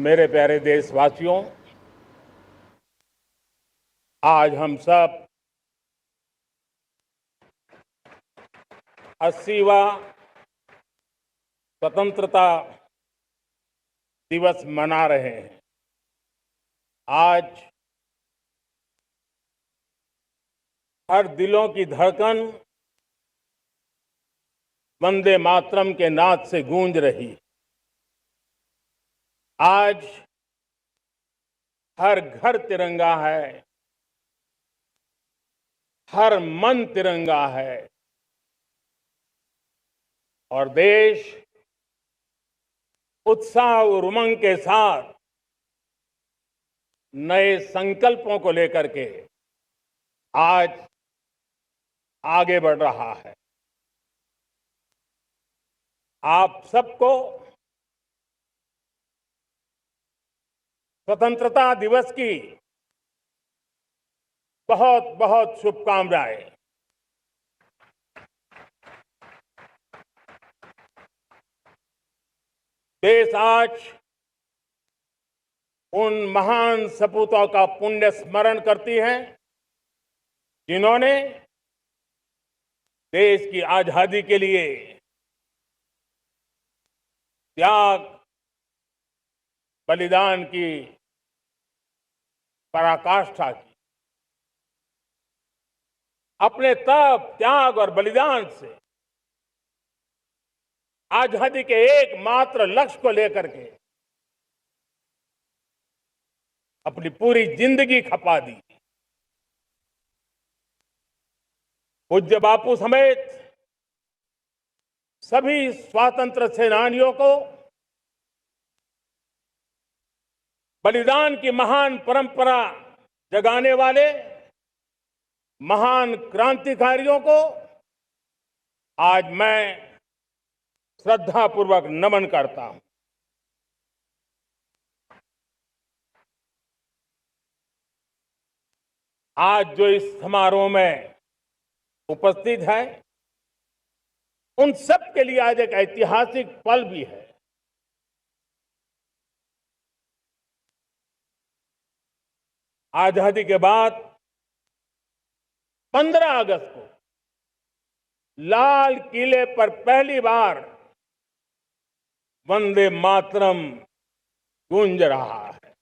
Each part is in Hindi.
मेरे प्यारे देशवासियों, आज हम सब 80वां स्वतंत्रता दिवस मना रहे हैं। आज हर दिलों की धड़कन वंदे मातरम के नाद से गूंज रही है। आज हर घर तिरंगा है, हर मन तिरंगा है और देश उत्साह और उमंग के साथ नए संकल्पों को लेकर के आज आगे बढ़ रहा है। आप सबको स्वतंत्रता दिवस की बहुत बहुत शुभकामनाएं। देश आज उन महान सपूतों का पुण्य स्मरण करती है जिन्होंने देश की आजादी के लिए त्याग बलिदान की पराकाष्ठा की। अपने तप, त्याग और बलिदान से आजादी के एकमात्र लक्ष्य को लेकर के अपनी पूरी जिंदगी खपा दी। पूज्य बापू समेत सभी स्वातंत्र्य सेनानियों को बलिदान की महान परंपरा जगाने वाले महान क्रांतिकारियों को आज मैं श्रद्धापूर्वक नमन करता हूं। आज जो इस समारोह में उपस्थित है उन सब के लिए आज एक ऐतिहासिक पल भी है। आजादी के बाद 15 अगस्त को लाल किले पर पहली बार वंदे मातरम गूंज रहा है।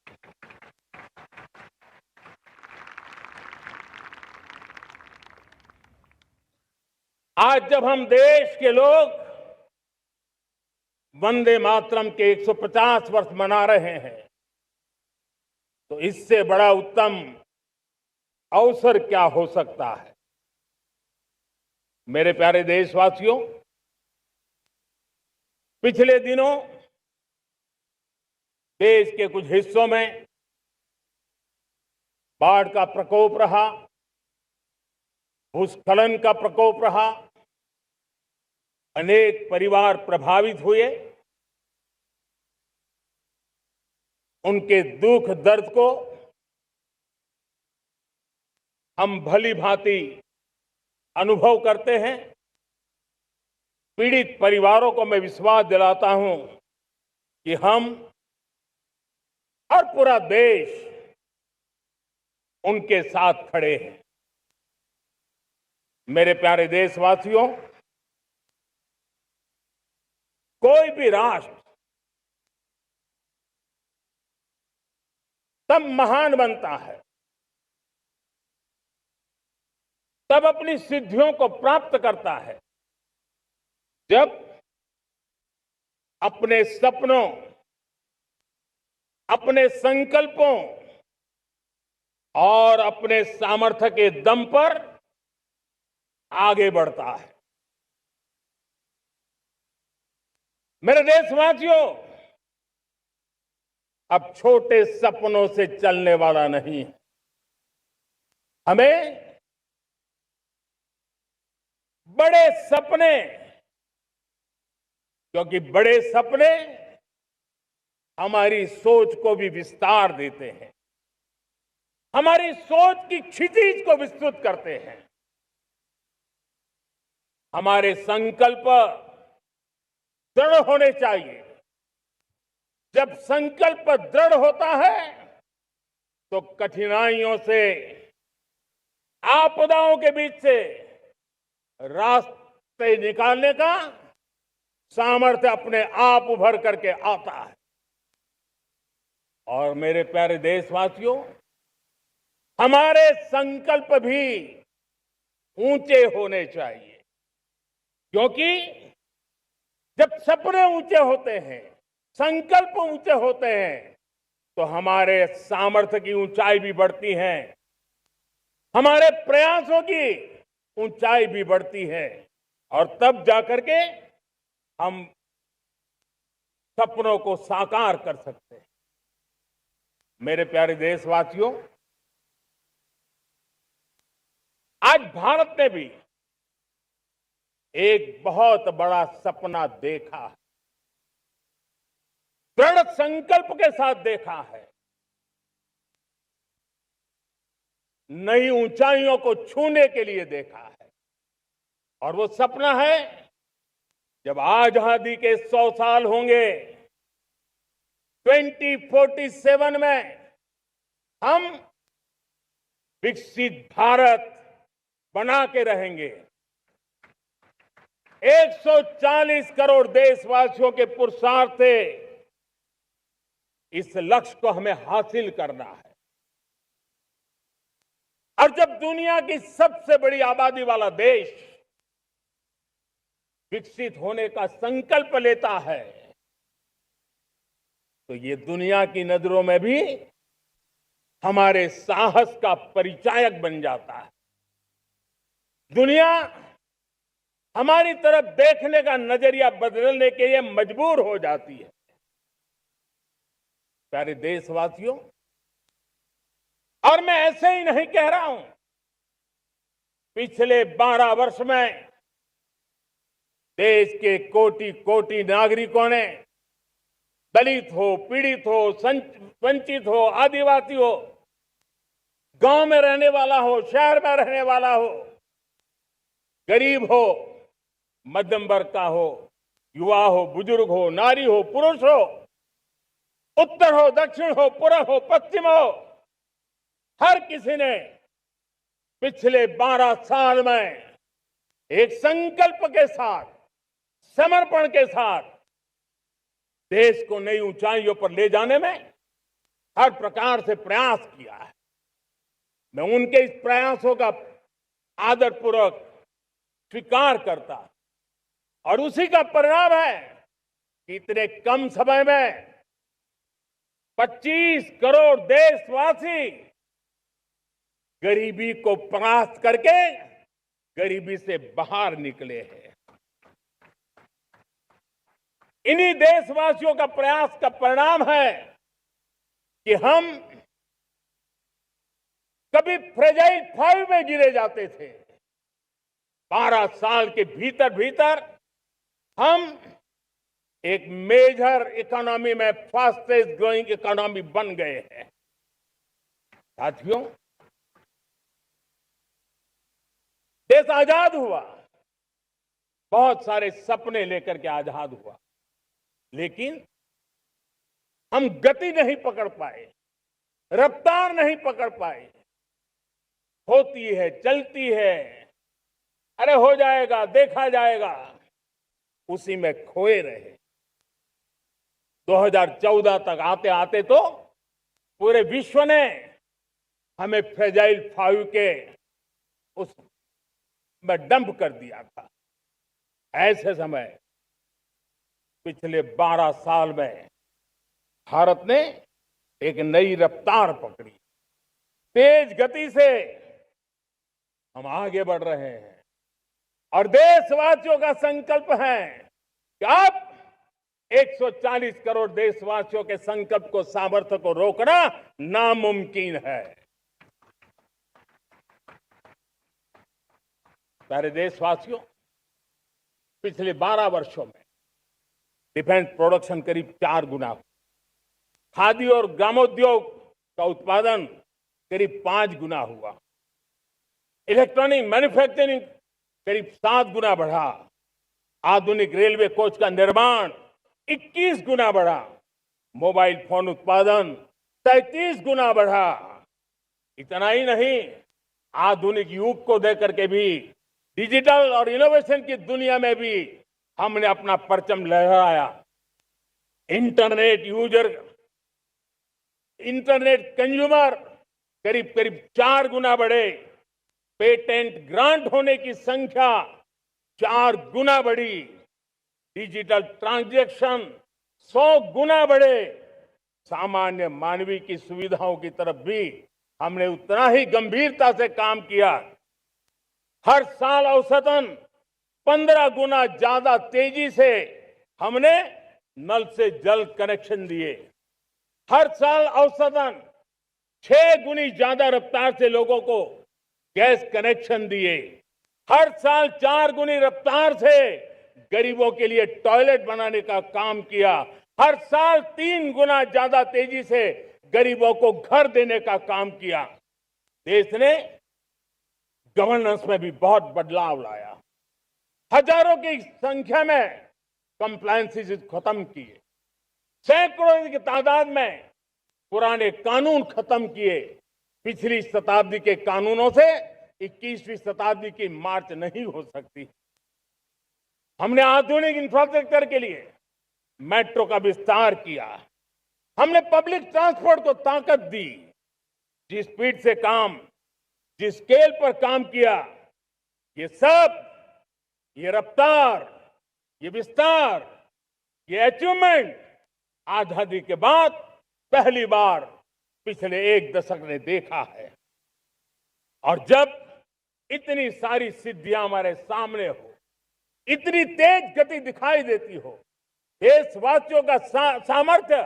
आज जब हम देश के लोग वंदे मातरम के 150 वर्ष मना रहे हैं तो इससे बड़ा उत्तम अवसर क्या हो सकता है। मेरे प्यारे देशवासियों, पिछले दिनों देश के कुछ हिस्सों में बाढ़ का प्रकोप रहा, भूस्खलन का प्रकोप रहा, अनेक परिवार प्रभावित हुए। उनके दुख दर्द को हम भली भांति अनुभव करते हैं। पीड़ित परिवारों को मैं विश्वास दिलाता हूं कि हम और पूरा देश उनके साथ खड़े हैं। मेरे प्यारे देशवासियों, कोई भी राष्ट्र तब महान बनता है, तब अपनी सिद्धियों को प्राप्त करता है जब अपने सपनों, अपने संकल्पों और अपने सामर्थ्य के दम पर आगे बढ़ता है। मेरे देशवासियों, अब छोटे सपनों से चलने वाला नहीं है। हमें बड़े सपने, क्योंकि बड़े सपने हमारी सोच को भी विस्तार देते हैं, हमारी सोच की क्षितिज को विस्तृत करते हैं। हमारे संकल्प दृढ़ होने चाहिए, जब संकल्प दृढ़ होता है तो कठिनाइयों से, आपदाओं के बीच से रास्ते निकालने का सामर्थ्य अपने आप उभर करके आता है। और मेरे प्यारे देशवासियों, हमारे संकल्प भी ऊंचे होने चाहिए, क्योंकि जब सपने ऊंचे होते हैं, संकल्प ऊंचे होते हैं, तो हमारे सामर्थ्य की ऊंचाई भी बढ़ती है, हमारे प्रयासों की ऊंचाई भी बढ़ती है, और तब जाकर के हम सपनों को साकार कर सकते हैं। मेरे प्यारे देशवासियों, आज भारत ने भी एक बहुत बड़ा सपना देखा है, दृढ़ संकल्प के साथ देखा है। नई ऊंचाइयों को छूने के लिए देखा है, और वो सपना है जब आजादी के 100 साल होंगे, 2047 में हम विकसित भारत बना के रहेंगे। 140 करोड़ देशवासियों के पुरुषार्थ से इस लक्ष्य को हमें हासिल करना है। और जब दुनिया की सबसे बड़ी आबादी वाला देश विकसित होने का संकल्प लेता है, तो ये दुनिया की नजरों में भी हमारे साहस का परिचायक बन जाता है। दुनिया हमारी तरफ देखने का नजरिया बदलने के लिए मजबूर हो जाती है। प्यारे देशवासियों, और मैं ऐसे ही नहीं कह रहा हूं, पिछले 12 वर्ष में देश के कोटि कोटि नागरिकों ने, दलित हो, पीड़ित हो, वंचित हो, आदिवासी हो, गांव में रहने वाला हो, शहर में रहने वाला हो, गरीब हो, मध्यम वर्ग का हो, युवा हो, बुजुर्ग हो, नारी हो, पुरुष हो, उत्तर हो, दक्षिण हो, पूर्व हो, पश्चिम हो, हर किसी ने पिछले 12 साल में एक संकल्प के साथ, समर्पण के साथ देश को नई ऊंचाइयों पर ले जाने में हर प्रकार से प्रयास किया है। मैं उनके इस प्रयासों का आदरपूर्वक स्वीकार करता, और उसी का परिणाम है कि इतने कम समय में 25 करोड़ देशवासी गरीबी को परास्त करके गरीबी से बाहर निकले हैं। इन्हीं देशवासियों का प्रयास का परिणाम है कि हम कभी फ्रेजाइल 5 में गिरे जाते थे। 12 साल के भीतर भीतर हम एक मेजर इकोनॉमी में फास्टेस्ट ग्रोइंग इकोनॉमी बन गए हैं। साथियों, देश आजाद हुआ, बहुत सारे सपने लेकर के आजाद हुआ, लेकिन हम गति नहीं पकड़ पाए, रफ्तार नहीं पकड़ पाए। होती है, चलती है, अरे हो जाएगा, देखा जाएगा, उसी में खोए रहे। 2014 तक आते आते तो पूरे विश्व ने हमें फ्रेजाइल 5 के उस में डंप कर दिया था। ऐसे समय पिछले 12 साल में भारत ने एक नई रफ्तार पकड़ी, तेज गति से हम आगे बढ़ रहे हैं, और देशवासियों का संकल्प है कि अब 140 करोड़ देशवासियों के संकल्प को, सामर्थ्य को रोकना नामुमकिन है। प्यारे देशवासियों, पिछले 12 वर्षों में डिफेंस प्रोडक्शन करीब 4 गुना, खादी और ग्रामोद्योग का उत्पादन करीब 5 गुना हुआ, इलेक्ट्रॉनिक मैन्युफैक्चरिंग करीब 7 गुना बढ़ा, आधुनिक रेलवे कोच का निर्माण 21 गुना बढ़ा, मोबाइल फोन उत्पादन 33 गुना बढ़ा। इतना ही नहीं, आधुनिक युग को देकर के भी डिजिटल और इनोवेशन की दुनिया में भी हमने अपना परचम लहराया। इंटरनेट यूजर, इंटरनेट कंज्यूमर करीब करीब 4 गुना बढ़े। पेटेंट ग्रांट होने की संख्या 4 गुना बढ़ी। डिजिटल ट्रांजैक्शन 100 गुना बढ़े। सामान्य मानवीय की सुविधाओं की तरफ भी हमने उतना ही गंभीरता से काम किया। हर साल औसतन 15 गुना ज्यादा तेजी से हमने नल से जल कनेक्शन दिए। हर साल औसतन 6 गुनी ज्यादा रफ्तार से लोगों को गैस कनेक्शन दिए। हर साल 4 गुनी रफ्तार से गरीबों के लिए टॉयलेट बनाने का काम किया। हर साल 3 गुना ज्यादा तेजी से गरीबों को घर देने का काम किया। देश ने गवर्नेंस में भी बहुत बदलाव लाया। हजारों की संख्या में कंप्लायंसेस खत्म किए। सैकड़ों की तादाद में पुराने कानून खत्म किए। पिछली शताब्दी के कानूनों से 21वीं शताब्दी की मार्च नहीं हो सकती। हमने आधुनिक इंफ्रास्ट्रक्चर के लिए मेट्रो का विस्तार किया। हमने पब्लिक ट्रांसपोर्ट को ताकत दी। जिस स्पीड से काम, जिस स्केल पर काम किया, ये सब, ये रफ्तार, ये विस्तार, ये अचीवमेंट आजादी के बाद पहली बार पिछले 1 दशक ने देखा है। और जब इतनी सारी सिद्धियां हमारे सामने हो, इतनी तेज गति दिखाई देती हो, देशवासियों का सामर्थ्य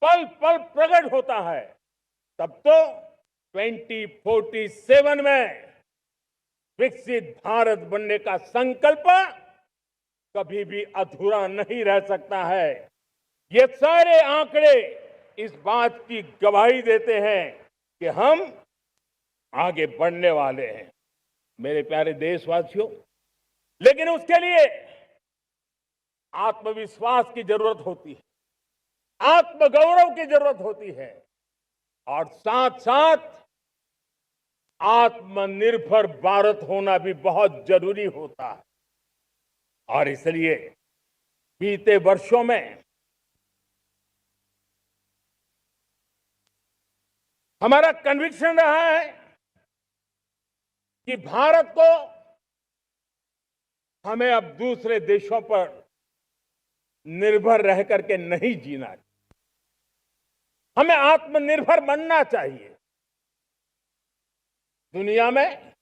पल पल प्रकट होता है, तब तो 2047 में विकसित भारत बनने का संकल्प कभी भी अधूरा नहीं रह सकता है। ये सारे आंकड़े इस बात की गवाही देते हैं कि हम आगे बढ़ने वाले हैं, मेरे प्यारे देशवासियों। लेकिन उसके लिए आत्मविश्वास की जरूरत होती है, आत्मगौरव की जरूरत होती है, और साथ साथ आत्मनिर्भर भारत होना भी बहुत जरूरी होता है। और इसलिए बीते वर्षों में हमारा कन्विक्शन रहा है कि भारत को हमें अब दूसरे देशों पर निर्भर रह करके नहीं जीना चाहिए। हमें आत्मनिर्भर बनना चाहिए। दुनिया में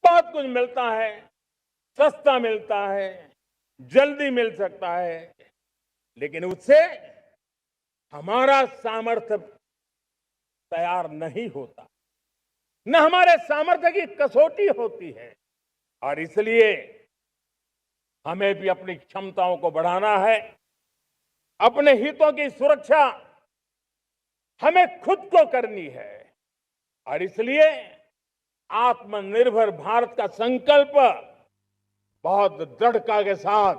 बहुत कुछ मिलता है, सस्ता मिलता है, जल्दी मिल सकता है, लेकिन उससे हमारा सामर्थ्य तैयार नहीं होता, न हमारे सामर्थ्य की कसौटी होती है। और इसलिए हमें भी अपनी क्षमताओं को बढ़ाना है। अपने हितों की सुरक्षा हमें खुद को करनी है। और इसलिए आत्मनिर्भर भारत का संकल्प बहुत दृढ़ता के साथ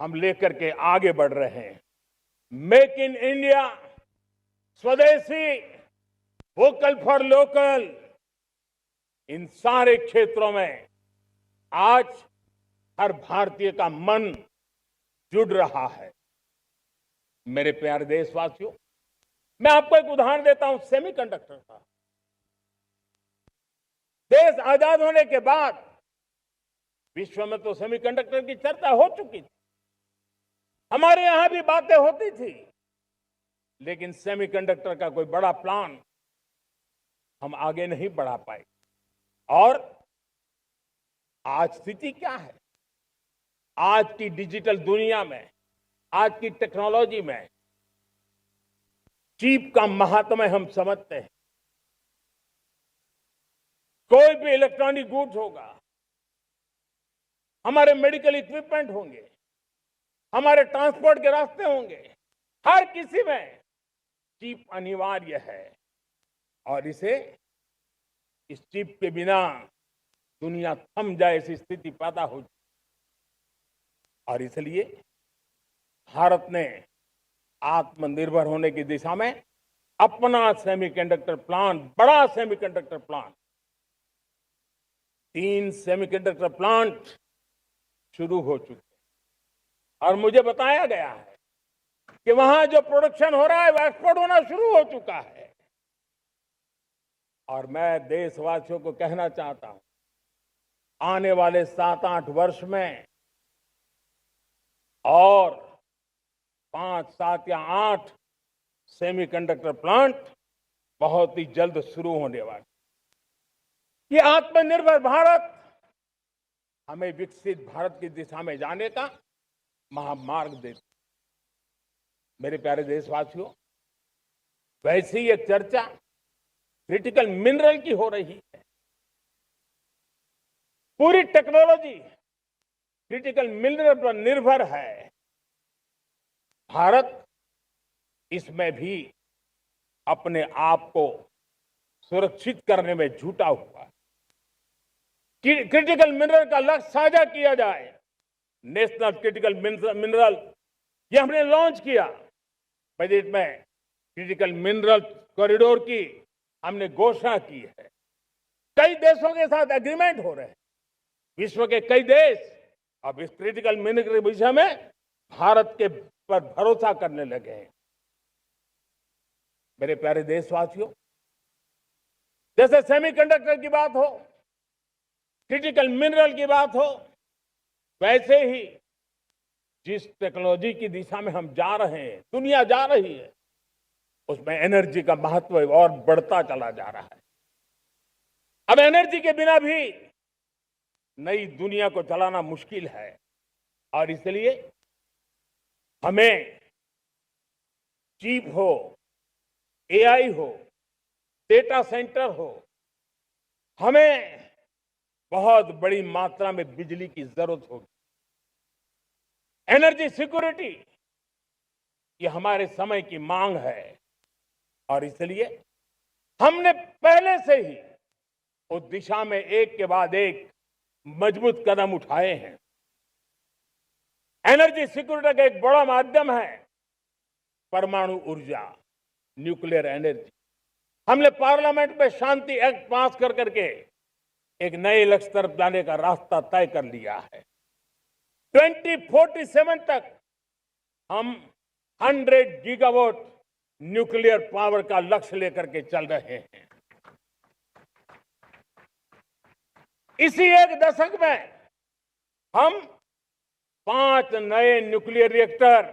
हम लेकर के आगे बढ़ रहे हैं। मेक इन इंडिया, स्वदेशी, वोकल फॉर लोकल, इन सारे क्षेत्रों में आज हर भारतीय का मन जुड़ रहा है। मेरे प्यारे देशवासियों, मैं आपको एक उदाहरण देता हूं सेमीकंडक्टर का। देश आजाद होने के बाद विश्व में तो सेमीकंडक्टर की चर्चा हो चुकी थी, हमारे यहां भी बातें होती थी, लेकिन सेमीकंडक्टर का कोई बड़ा प्लान हम आगे नहीं बढ़ा पाए। और आज स्थिति क्या है? आज की डिजिटल दुनिया में, आज की टेक्नोलॉजी में चिप का महात्म्य हम समझते हैं। कोई भी इलेक्ट्रॉनिक गुड्स होगा, हमारे मेडिकल इक्विपमेंट होंगे, हमारे ट्रांसपोर्ट के रास्ते होंगे, हर किसी में चिप अनिवार्य है। और इस चिप के बिना दुनिया थम जाए ऐसी स्थिति पैदा हो। और इसलिए भारत ने आत्मनिर्भर होने की दिशा में अपना सेमीकंडक्टर प्लांट, बड़ा सेमीकंडक्टर प्लांट, 3 सेमीकंडक्टर प्लांट शुरू हो चुके हैं और मुझे बताया गया है कि वहां जो प्रोडक्शन हो रहा है वो एक्सपोर्ट होना शुरू हो चुका है। और मैं देशवासियों को कहना चाहता हूं, आने वाले 7-8 वर्ष में और 5, 7 या 8 सेमीकंडक्टर प्लांट बहुत ही जल्द शुरू होने वाले। ये आत्मनिर्भर भारत हमें विकसित भारत की दिशा में जाने का महामार्ग देता। मेरे प्यारे देशवासियों, वैसे ही एक चर्चा क्रिटिकल मिनरल की हो रही है। पूरी टेक्नोलॉजी क्रिटिकल मिनरल पर निर्भर है। भारत इसमें भी अपने आप को सुरक्षित करने में जुटा हुआ है। क्रिटिकल मिनरल का लक्ष्य साझा किया जाए। नेशनल क्रिटिकल मिनरल ये हमने लॉन्च किया। बजट में क्रिटिकल मिनरल कॉरिडोर की हमने घोषणा की है। कई देशों के साथ एग्रीमेंट हो रहे हैं। विश्व के कई देश अब इस क्रिटिकल मिनरल के विषय में भारत के पर भरोसा करने लगे हैं। मेरे प्यारे देशवासियों, जैसे सेमीकंडक्टर की बात हो, क्रिटिकल मिनरल की बात हो, वैसे ही जिस टेक्नोलॉजी की दिशा में हम जा रहे हैं, दुनिया जा रही है, उसमें एनर्जी का महत्व और बढ़ता चला जा रहा है। अब एनर्जी के बिना भी नई दुनिया को चलाना मुश्किल है और इसलिए हमें चिप हो, एआई हो, डेटा सेंटर हो, हमें बहुत बड़ी मात्रा में बिजली की जरूरत होगी। एनर्जी सिक्योरिटी ये हमारे समय की मांग है और इसलिए हमने पहले से ही उस दिशा में एक के बाद एक मजबूत कदम उठाए हैं। एनर्जी सिक्योरिटी का एक बड़ा माध्यम है परमाणु ऊर्जा, न्यूक्लियर एनर्जी। हमने पार्लियामेंट में शांति एक्ट पास कर करके एक नए लक्ष्य तरफ जाने का रास्ता तय कर लिया है। 2047 तक हम 100 गीगावाट न्यूक्लियर पावर का लक्ष्य लेकर के चल रहे हैं। इसी एक दशक में हम 5 नए न्यूक्लियर रिएक्टर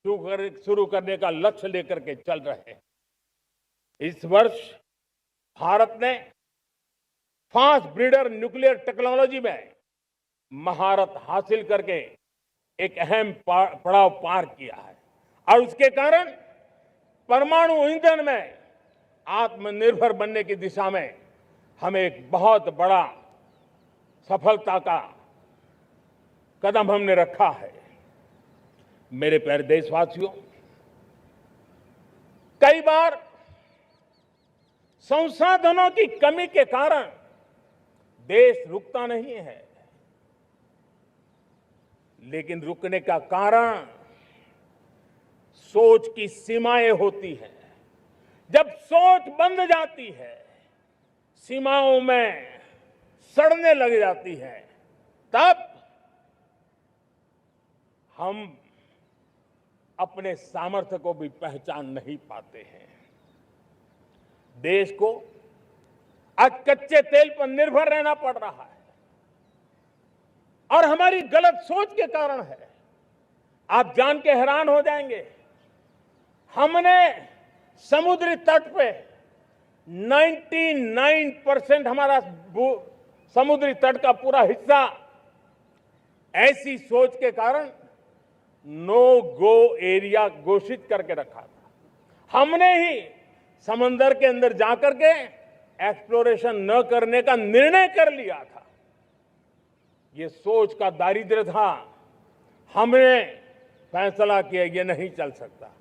शुरू करने का लक्ष्य लेकर के चल रहे हैं। इस वर्ष भारत ने फास्ट ब्रीडर न्यूक्लियर टेक्नोलॉजी में महारत हासिल करके एक अहम पड़ाव पार किया है और उसके कारण परमाणु ईंधन में आत्मनिर्भर बनने की दिशा में हमें एक बहुत बड़ा सफलता का कदम हमने रखा है। मेरे प्यारे देशवासियों, कई बार संसाधनों की कमी के कारण देश रुकता नहीं है, लेकिन रुकने का कारण सोच की सीमाएं होती हैं। जब सोच बंध जाती है, सीमाओं में सड़ने लग जाती है, तब हम अपने सामर्थ्य को भी पहचान नहीं पाते हैं। देश को आज कच्चे तेल पर निर्भर रहना पड़ रहा है और हमारी गलत सोच के कारण है। आप जान के हैरान हो जाएंगे, हमने समुद्री तट पे 99% हमारा समुद्री तट का पूरा हिस्सा ऐसी सोच के कारण नो गो एरिया घोषित करके रखा था। हमने ही समंदर के अंदर जाकर के एक्सप्लोरेशन न करने का निर्णय कर लिया था। ये सोच का दारिद्र्य था। हमने फैसला किया ये नहीं चल सकता।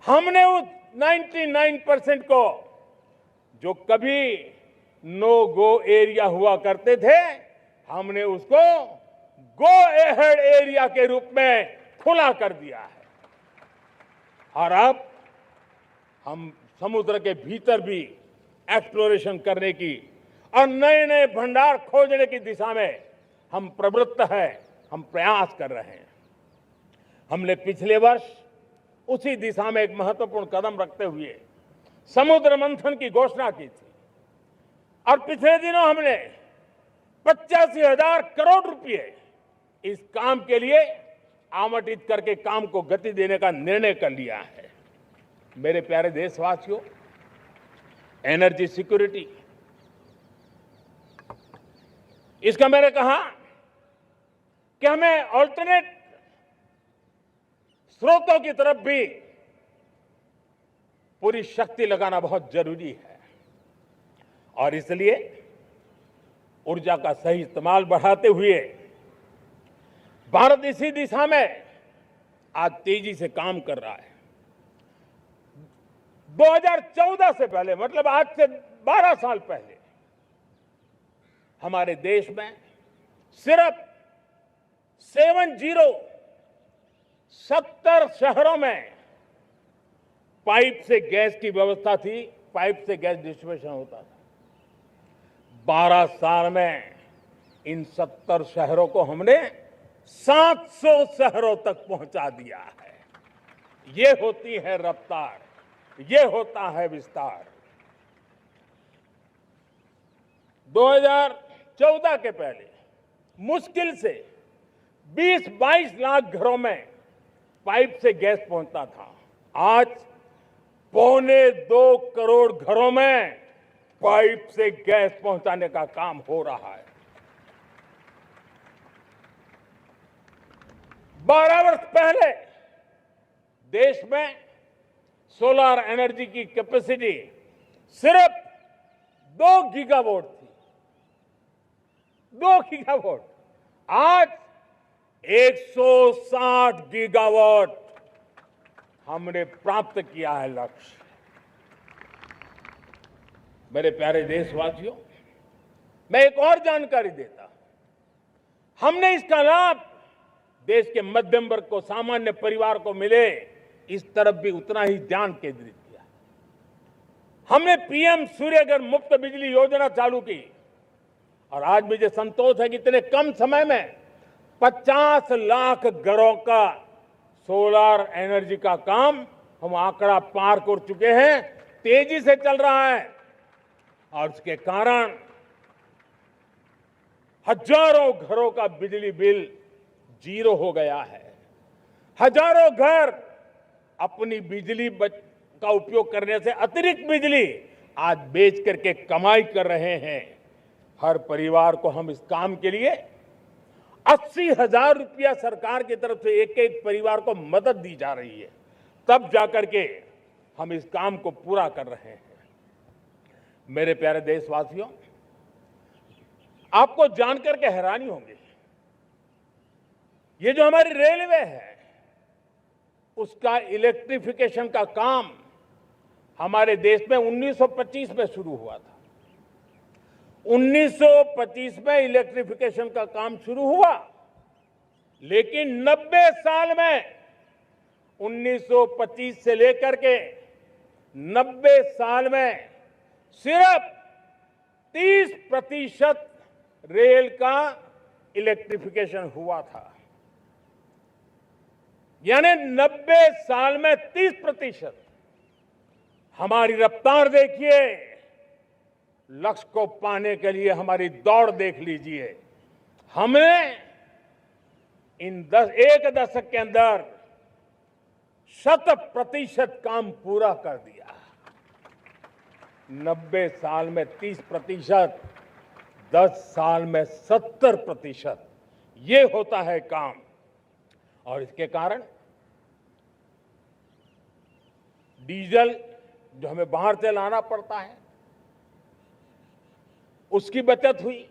हमने उस 99% को जो कभी नो गो एरिया हुआ करते थे, हमने उसको गो एहेड एरिया के रूप में खुला कर दिया है। और अब हम समुद्र के भीतर भी एक्सप्लोरेशन करने की और नए नए भंडार खोजने की दिशा में हम प्रवृत्त हैं, हम प्रयास कर रहे हैं। हमने पिछले वर्ष उसी दिशा में एक महत्वपूर्ण कदम रखते हुए समुद्र मंथन की घोषणा की थी और पिछले दिनों हमने 85,000 करोड़ रुपए इस काम के लिए आवंटित करके काम को गति देने का निर्णय कर लिया है। मेरे प्यारे देशवासियों, एनर्जी सिक्योरिटी, इसका मैंने कहा कि हमें ऑल्टरनेट स्रोतों की तरफ भी पूरी शक्ति लगाना बहुत जरूरी है और इसलिए ऊर्जा का सही इस्तेमाल बढ़ाते हुए भारत इसी दिशा में आज तेजी से काम कर रहा है। 2014 से पहले, मतलब आज से 12 साल पहले, हमारे देश में सिर्फ 70 शहरों में पाइप से गैस की व्यवस्था थी, पाइप से गैस डिस्ट्रीब्यूशन होता था। 12 साल में इन 70 शहरों को हमने 700 शहरों तक पहुंचा दिया है। ये होती है रफ्तार, ये होता है विस्तार। 2014 के पहले मुश्किल से 20-22 लाख घरों में पाइप से गैस पहुंचता था। आज 1.25 करोड़ घरों में पाइप से गैस पहुंचाने का काम हो रहा है। 12 वर्ष पहले देश में सोलर एनर्जी की कैपेसिटी सिर्फ 2 गीगावाट थी। 2 गीगावाट, आज 160 गीगावाट हमने प्राप्त किया है लक्ष्य। मेरे प्यारे देशवासियों, मैं एक और जानकारी देता। हमने इसका लाभ देश के मध्यम वर्ग को, सामान्य परिवार को मिले, इस तरफ भी उतना ही ध्यान केंद्रित किया। हमने पीएम सूर्यघर मुफ्त बिजली योजना चालू की और आज मुझे संतोष है कि इतने कम समय में 50 लाख घरों का सोलर एनर्जी का काम हम आंकड़ा पार कर चुके हैं। तेजी से चल रहा है और उसके कारण हजारों घरों का बिजली बिल 0 हो गया है। हजारों घर अपनी बिजली का उपयोग करने से अतिरिक्त बिजली आज बेच करके कमाई कर रहे हैं। हर परिवार को हम इस काम के लिए 80,000 रुपया सरकार की तरफ से एक एक परिवार को मदद दी जा रही है, तब जाकर के हम इस काम को पूरा कर रहे हैं। मेरे प्यारे देशवासियों, आपको जानकर के हैरानी होगी, ये जो हमारी रेलवे है उसका इलेक्ट्रिफिकेशन का काम हमारे देश में 1925 में शुरू हुआ था। 1925 में इलेक्ट्रिफिकेशन का काम शुरू हुआ, लेकिन 90 साल में 1925 से लेकर के 90 साल में सिर्फ 30% रेल का इलेक्ट्रिफिकेशन हुआ था। यानी 90 साल में 30%। हमारी रफ्तार देखिए, लक्ष्य को पाने के लिए हमारी दौड़ देख लीजिए। हमने एक दशक के अंदर 100% काम पूरा कर दिया। 90 साल में 30%, 10 साल में 70%, ये होता है काम। और इसके कारण डीजल जो हमें बाहर से लाना पड़ता है उसकी बचत हुई,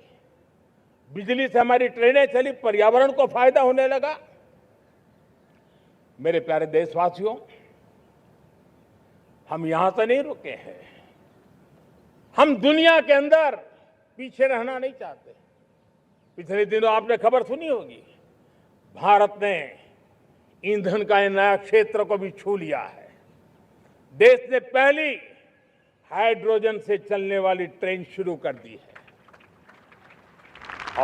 बिजली से हमारी ट्रेनें चली, पर्यावरण को फायदा होने लगा। मेरे प्यारे देशवासियों, हम यहां से नहीं रुके हैं, हम दुनिया के अंदर पीछे रहना नहीं चाहते। पिछले दिनों आपने खबर सुनी होगी, भारत ने ईंधन का नया क्षेत्र को भी छू लिया है। देश ने पहली हाइड्रोजन से चलने वाली ट्रेन शुरू कर दी है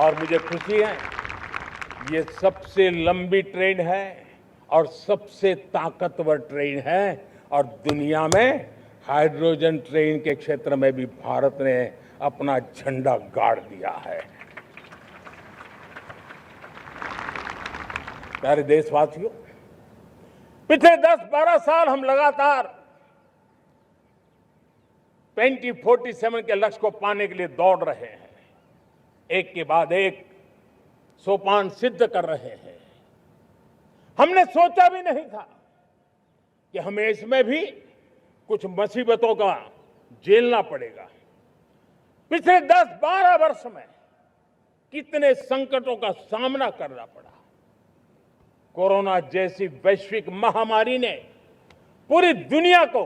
और मुझे खुशी है, ये सबसे लंबी ट्रेन है और सबसे ताकतवर ट्रेन है और दुनिया में हाइड्रोजन ट्रेन के क्षेत्र में भी भारत ने अपना झंडा गाड़ दिया है। प्यारे देशवासियों, पिछले 10-12 साल हम लगातार 2047 के लक्ष्य को पाने के लिए दौड़ रहे हैं, एक के बाद एक सोपान सिद्ध कर रहे हैं। हमने सोचा भी नहीं था कि हमें इसमें भी कुछ मुसीबतों का झेलना पड़ेगा। पिछले 10-12 वर्ष में कितने संकटों का सामना करना पड़ा। कोरोना जैसी वैश्विक महामारी ने पूरी दुनिया को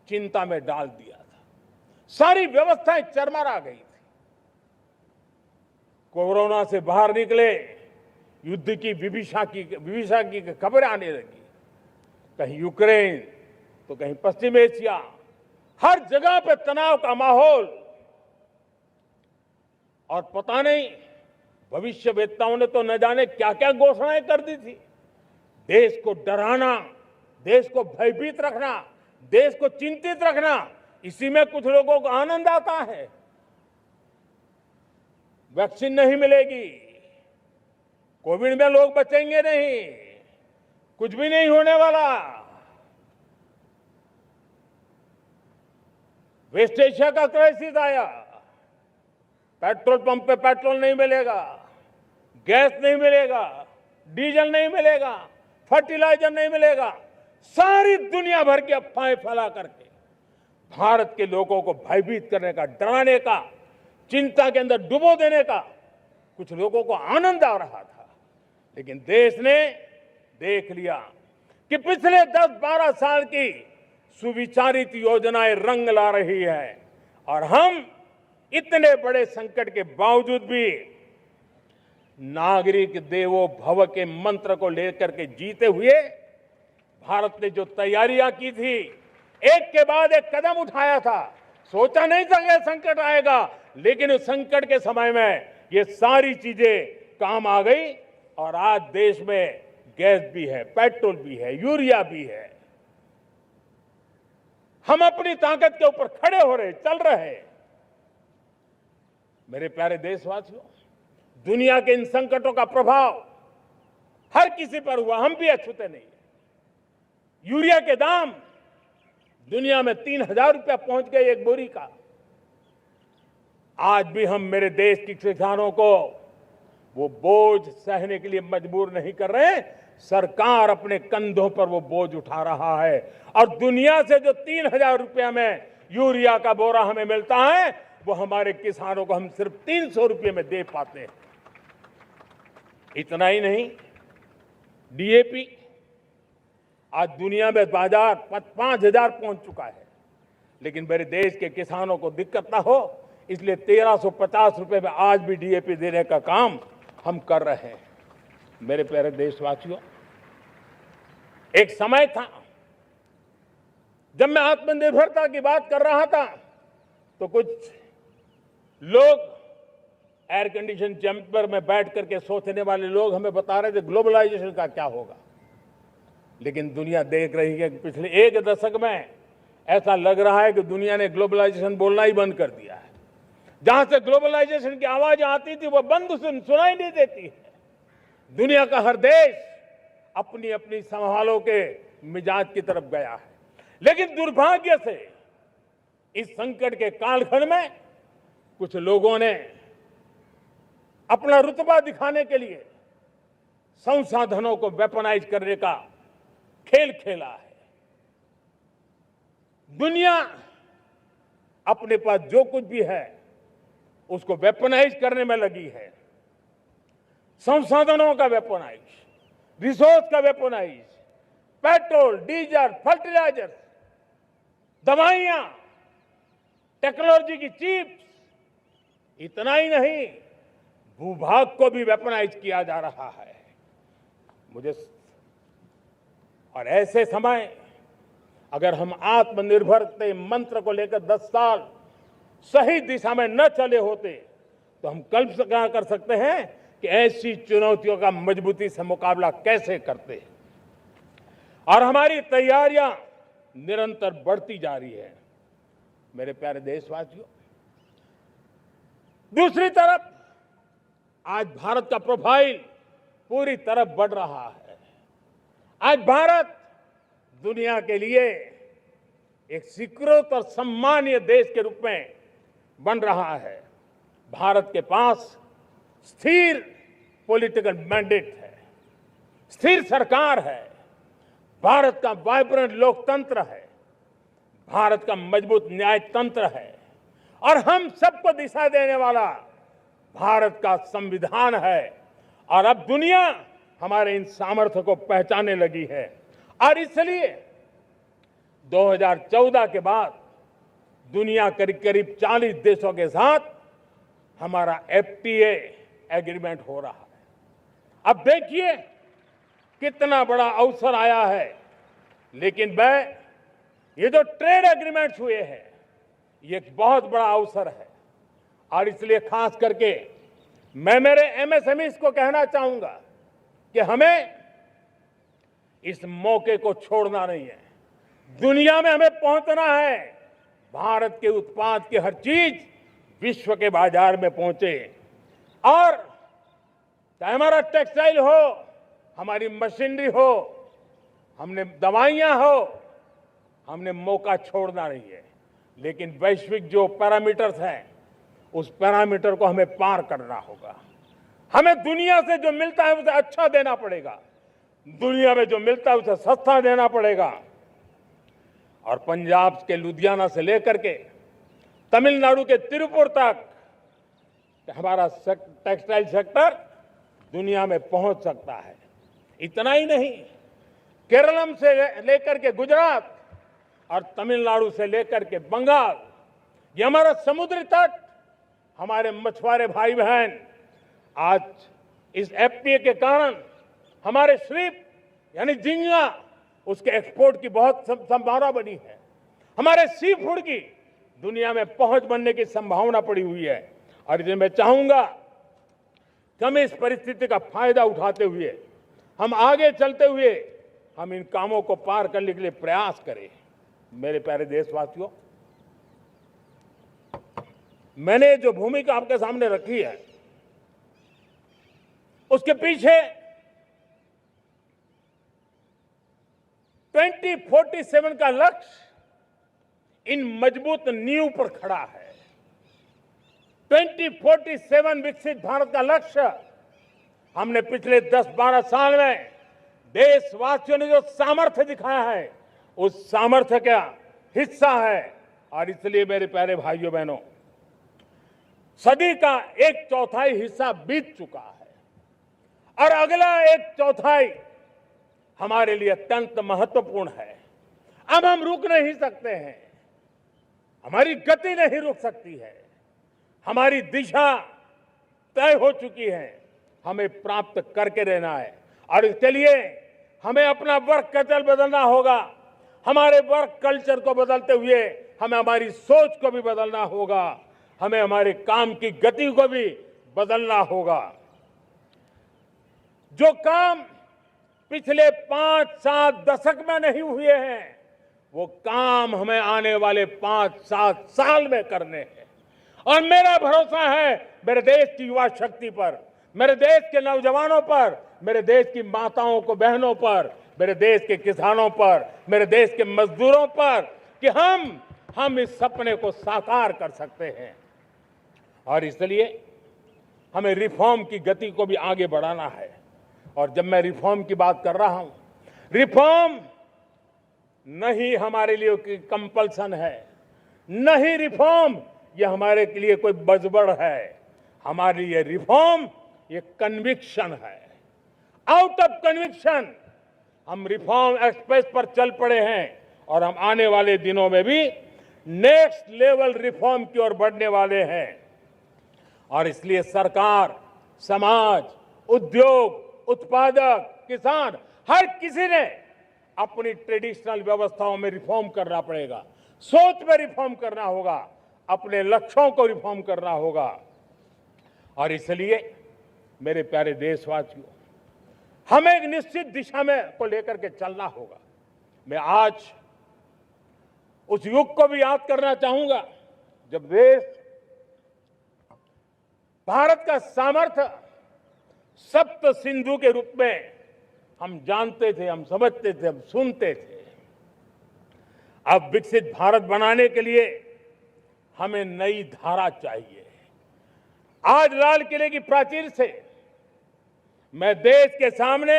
चिंता में डाल दिया था, सारी व्यवस्थाएं चरमरा गई थी। कोरोना से बाहर निकले, युद्ध की विभीषा की खबरें आने लगी, कहीं यूक्रेन तो कहीं पश्चिम एशिया, हर जगह पे तनाव का माहौल। और पता नहीं भविष्यवेत्ताओं ने तो न जाने क्या क्या घोषणाएं कर दी थी। देश को डराना, देश को भयभीत रखना, देश को चिंतित रखना, इसी में कुछ लोगों को आनंद आता है। वैक्सीन नहीं मिलेगी, कोविड में लोग बचेंगे नहीं, कुछ भी नहीं होने वाला। वेस्ट एशिया का क्राइसिस आया, पेट्रोल पंप पे पेट्रोल नहीं मिलेगा, गैस नहीं मिलेगा, डीजल नहीं मिलेगा, फर्टिलाइजर नहीं मिलेगा। सारी दुनिया भर की अफवाहें फैला करके भारत के लोगों को भयभीत करने का, डराने का, चिंता के अंदर डुबो देने का कुछ लोगों को आनंद आ रहा था। लेकिन देश ने देख लिया कि पिछले 10-12 साल की सुविचारित योजनाएं रंग ला रही है और हम इतने बड़े संकट के बावजूद भी नागरिक देवो भव के मंत्र को लेकर के जीते हुए भारत ने जो तैयारियां की थी, एक के बाद एक कदम उठाया था। सोचा नहीं था कि संकट आएगा, लेकिन उस संकट के समय में ये सारी चीजें काम आ गई और आज देश में गैस भी है, पेट्रोल भी है, यूरिया भी है। हम अपनी ताकत के ऊपर खड़े हो रहे, चल रहे। मेरे प्यारे देशवासियों, दुनिया के इन संकटों का प्रभाव हर किसी पर हुआ, हम भी अछूते नहीं। यूरिया के दाम दुनिया में 3,000 रुपया पहुंच गए एक बोरी का। आज भी हम मेरे देश के किसानों को वो बोझ सहने के लिए मजबूर नहीं कर रहे। सरकार अपने कंधों पर वो बोझ उठा रहा है और दुनिया से जो 3,000 रुपया में यूरिया का बोरा हमें मिलता है, वो हमारे किसानों को हम सिर्फ 300 रुपये में दे पाते हैं। इतना ही नहीं, डीएपी आज दुनिया में बाजार 5,000 पहुंच चुका है, लेकिन मेरे देश के किसानों को दिक्कत ना हो, इसलिए 1,350 रुपये में आज भी डीएपी देने का काम हम कर रहे हैं। मेरे प्यारे देशवासियों, एक समय था जब मैं आत्मनिर्भरता की बात कर रहा था तो कुछ लोग, एयर कंडीशन चैम्बर में बैठ करके सोचने वाले लोग हमें बता रहे थे ग्लोबलाइजेशन का क्या होगा। लेकिन दुनिया देख रही है कि पिछले एक दशक में ऐसा लग रहा है कि दुनिया ने ग्लोबलाइजेशन बोलना ही बंद कर दिया है। जहां से ग्लोबलाइजेशन की आवाज आती थी वो बंद सुनाई नहीं देती है। दुनिया का हर देश अपनी अपनी संभालों के मिजाज की तरफ गया है। लेकिन दुर्भाग्य से इस संकट के कालखंड में कुछ लोगों ने अपना रुतबा दिखाने के लिए संसाधनों को वेपनाइज करने का खेल खेला है। दुनिया अपने पास जो कुछ भी है उसको वेपनाइज करने में लगी है। संसाधनों का वेपनाइज, रिसोर्स का वेपनाइज, पेट्रोल, डीजल, फर्टिलाइजर, दवाइयां, टेक्नोलॉजी की चिप्स, इतना ही नहीं, भूभाग को भी वेपनाइज किया जा रहा है। और ऐसे समय अगर हम आत्मनिर्भरता मंत्र को लेकर 10 साल सही दिशा में न चले होते तो हम कल्पना कर सकते हैं कि ऐसी चुनौतियों का मजबूती से मुकाबला कैसे करते। और हमारी तैयारियां निरंतर बढ़ती जा रही है मेरे प्यारे देशवासियों। दूसरी तरफ आज भारत का प्रोफाइल पूरी तरफ बढ़ रहा है। आज भारत दुनिया के लिए एक स्वीकृत और सम्मानीय देश के रूप में बन रहा है। भारत के पास स्थिर पॉलिटिकल मैंडेट है, स्थिर सरकार है, भारत का वाइब्रेंट लोकतंत्र है, भारत का मजबूत न्याय तंत्र है और हम सबको दिशा देने वाला भारत का संविधान है। और अब दुनिया हमारे इन सामर्थ्य को पहचानने लगी है और इसलिए 2014 के बाद दुनिया करीब करीब 40 देशों के साथ हमारा FTA एग्रीमेंट हो रहा है। अब देखिए कितना बड़ा अवसर आया है। लेकिन ये जो ट्रेड एग्रीमेंट्स हुए हैं ये एक बहुत बड़ा अवसर है और इसलिए खास करके मैं मेरे MSMEs को कहना चाहूंगा कि हमें इस मौके को छोड़ना नहीं है। दुनिया में हमें पहुंचना है। भारत के उत्पाद की हर चीज विश्व के बाजार में पहुंचे और चाहे हमारा टेक्सटाइल हो, हमारी मशीनरी हो, हमने दवाइयां हो, हमने मौका छोड़ना नहीं है। लेकिन वैश्विक जो पैरामीटर्स हैं उस पैरामीटर को हमें पार करना होगा। हमें दुनिया से जो मिलता है उसे अच्छा देना पड़ेगा, दुनिया में जो मिलता है उसे सस्ता देना पड़ेगा। और पंजाब के लुधियाना से लेकर के तमिलनाडु के तिरुपुर तक हमारा टेक्सटाइल सेक्टर दुनिया में पहुंच सकता है। इतना ही नहीं, केरलम से लेकर के गुजरात और तमिलनाडु से लेकर के बंगाल, ये हमारा समुद्री तट, हमारे मछुआरे भाई बहन आज इस FTA के कारण हमारे श्रिप यानी झींगा उसके एक्सपोर्ट की बहुत संभावना बनी है। हमारे सी फूड की दुनिया में पहुंच बनने की संभावना पड़ी हुई है। और इसलिए मैं चाहूंगा कि हम इस परिस्थिति का फायदा उठाते हुए, हम आगे चलते हुए हम इन कामों को पार करने के लिए प्रयास करें। मेरे प्यारे देशवासियों, मैंने जो भूमिका आपके सामने रखी है उसके पीछे 2047 का लक्ष्य इन मजबूत नींव पर खड़ा है। 2047 विकसित भारत का लक्ष्य हमने पिछले 10-12 साल में देशवासियों ने जो सामर्थ्य दिखाया है उस सामर्थ्य का हिस्सा है। और इसलिए मेरे प्यारे भाइयों बहनों, सदी का 1/4 हिस्सा बीत चुका है और अगला 1/4 हमारे लिए अत्यंत महत्वपूर्ण है। अब हम रुक नहीं सकते हैं, हमारी गति नहीं रुक सकती है, हमारी दिशा तय हो चुकी है, हमें प्राप्त करके रहना है। और इसके लिए हमें अपना वर्क कल्चर बदलना होगा। हमारे वर्क कल्चर को बदलते हुए हमें हमारी सोच को भी बदलना होगा, हमें हमारे काम की गति को भी बदलना होगा। जो काम पिछले 5-7 दशक में नहीं हुए हैं वो काम हमें आने वाले 5-7 साल में करने हैं। और मेरा भरोसा है मेरे देश की युवा शक्ति पर, मेरे देश के नौजवानों पर, मेरे देश की माताओं को बहनों पर, मेरे देश के किसानों पर, मेरे देश के मजदूरों पर कि हम इस सपने को साकार कर सकते हैं। और इसलिए हमें रिफॉर्म की गति को भी आगे बढ़ाना है। और जब मैं रिफॉर्म की बात कर रहा हूं, रिफॉर्म नहीं हमारे लिए कोई कंपल्सन है, नहीं रिफॉर्म ये हमारे लिए कोई बजबड़ है। हमारे लिए रिफॉर्म ये कन्विक्शन है। आउट ऑफ कन्विक्शन हम रिफॉर्म एक्सप्रेस पर चल पड़े हैं और हम आने वाले दिनों में भी नेक्स्ट लेवल रिफॉर्म की ओर बढ़ने वाले हैं। और इसलिए सरकार, समाज, उद्योग, उत्पादक, किसान, हर किसी ने अपनी ट्रेडिशनल व्यवस्थाओं में रिफॉर्म करना पड़ेगा, सोच में रिफॉर्म करना होगा, अपने लक्ष्यों को रिफॉर्म करना होगा। और इसलिए मेरे प्यारे देशवासियों, हमें एक निश्चित दिशा में को लेकर के चलना होगा। मैं आज उस युग को भी याद करना चाहूंगा जब देश भारत का सामर्थ्य सप्त सिंधु के रूप में हम जानते थे, हम समझते थे, हम सुनते थे। अब विकसित भारत बनाने के लिए हमें नई धारा चाहिए। आज लाल किले की प्राचीर से मैं देश के सामने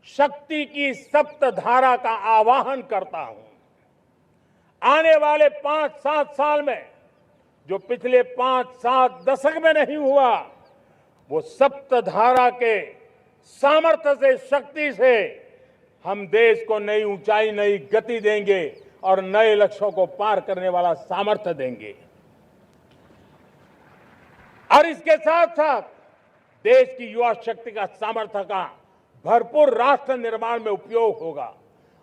शक्ति की सप्त धारा का आह्वान करता हूं। आने वाले 5-7 साल में जो पिछले 5-7 दशक में नहीं हुआ, वो सप्त धारा के सामर्थ्य से, शक्ति से हम देश को नई ऊंचाई, नई गति देंगे और नए लक्ष्यों को पार करने वाला सामर्थ्य देंगे। और इसके साथ साथ देश की युवा शक्ति का सामर्थ्य का भरपूर राष्ट्र निर्माण में उपयोग होगा,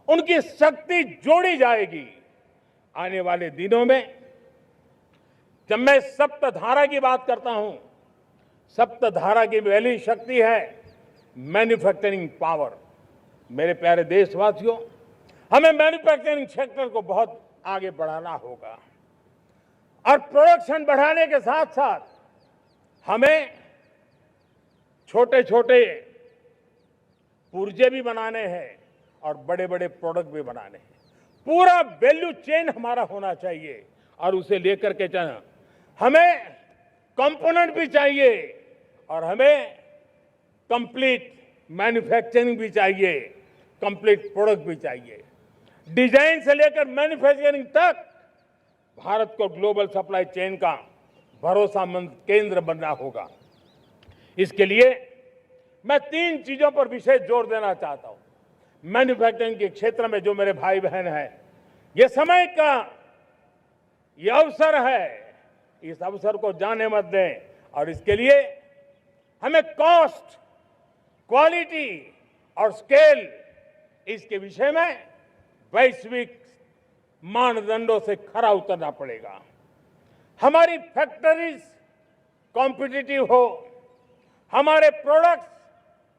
उनकी शक्ति जोड़ी जाएगी। आने वाले दिनों में जब मैं सप्तधारा की बात करता हूं, सप्तधारा की पहली शक्ति है मैन्युफैक्चरिंग पावर। मेरे प्यारे देशवासियों, हमें मैन्युफैक्चरिंग सेक्टर को बहुत आगे बढ़ाना होगा और प्रोडक्शन बढ़ाने के साथ साथ हमें छोटे छोटे पुर्जे भी बनाने हैं और बड़े बड़े प्रोडक्ट भी बनाने हैं। पूरा वैल्यू चेन हमारा होना चाहिए और उसे लेकर के चलना। हमें कंपोनेंट भी चाहिए और हमें कंप्लीट मैन्युफैक्चरिंग भी चाहिए, कंप्लीट प्रोडक्ट भी चाहिए। डिजाइन से लेकर मैन्युफैक्चरिंग तक भारत को ग्लोबल सप्लाई चेन का भरोसामंद केंद्र बनना होगा। इसके लिए मैं 3 चीजों पर विशेष जोर देना चाहता हूं। मैन्युफैक्चरिंग के क्षेत्र में जो मेरे भाई बहन हैं, ये समय का ये अवसर है, इस अवसर को जाने मत दें। और इसके लिए हमें कॉस्ट, क्वालिटी और स्केल, इसके विषय में वैश्विक मानदंडों से खरा उतरना पड़ेगा। हमारी फैक्ट्रीज कॉम्पिटिटिव हो, हमारे प्रोडक्ट्स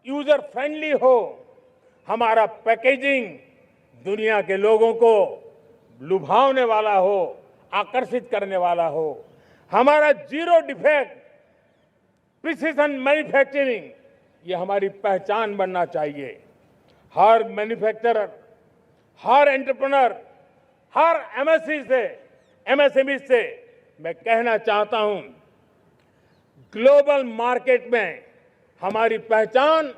यूजर फ्रेंडली हो, हमारा पैकेजिंग दुनिया के लोगों को लुभावने वाला हो, आकर्षित करने वाला हो, हमारा जीरो डिफेक्ट प्रिसिजन मैन्युफैक्चरिंग, ये हमारी पहचान बनना चाहिए। हर मैन्युफैक्चरर, हर एंटरप्रेन्योर, हर एमएसएमई से मैं कहना चाहता हूं, ग्लोबल मार्केट में हमारी पहचान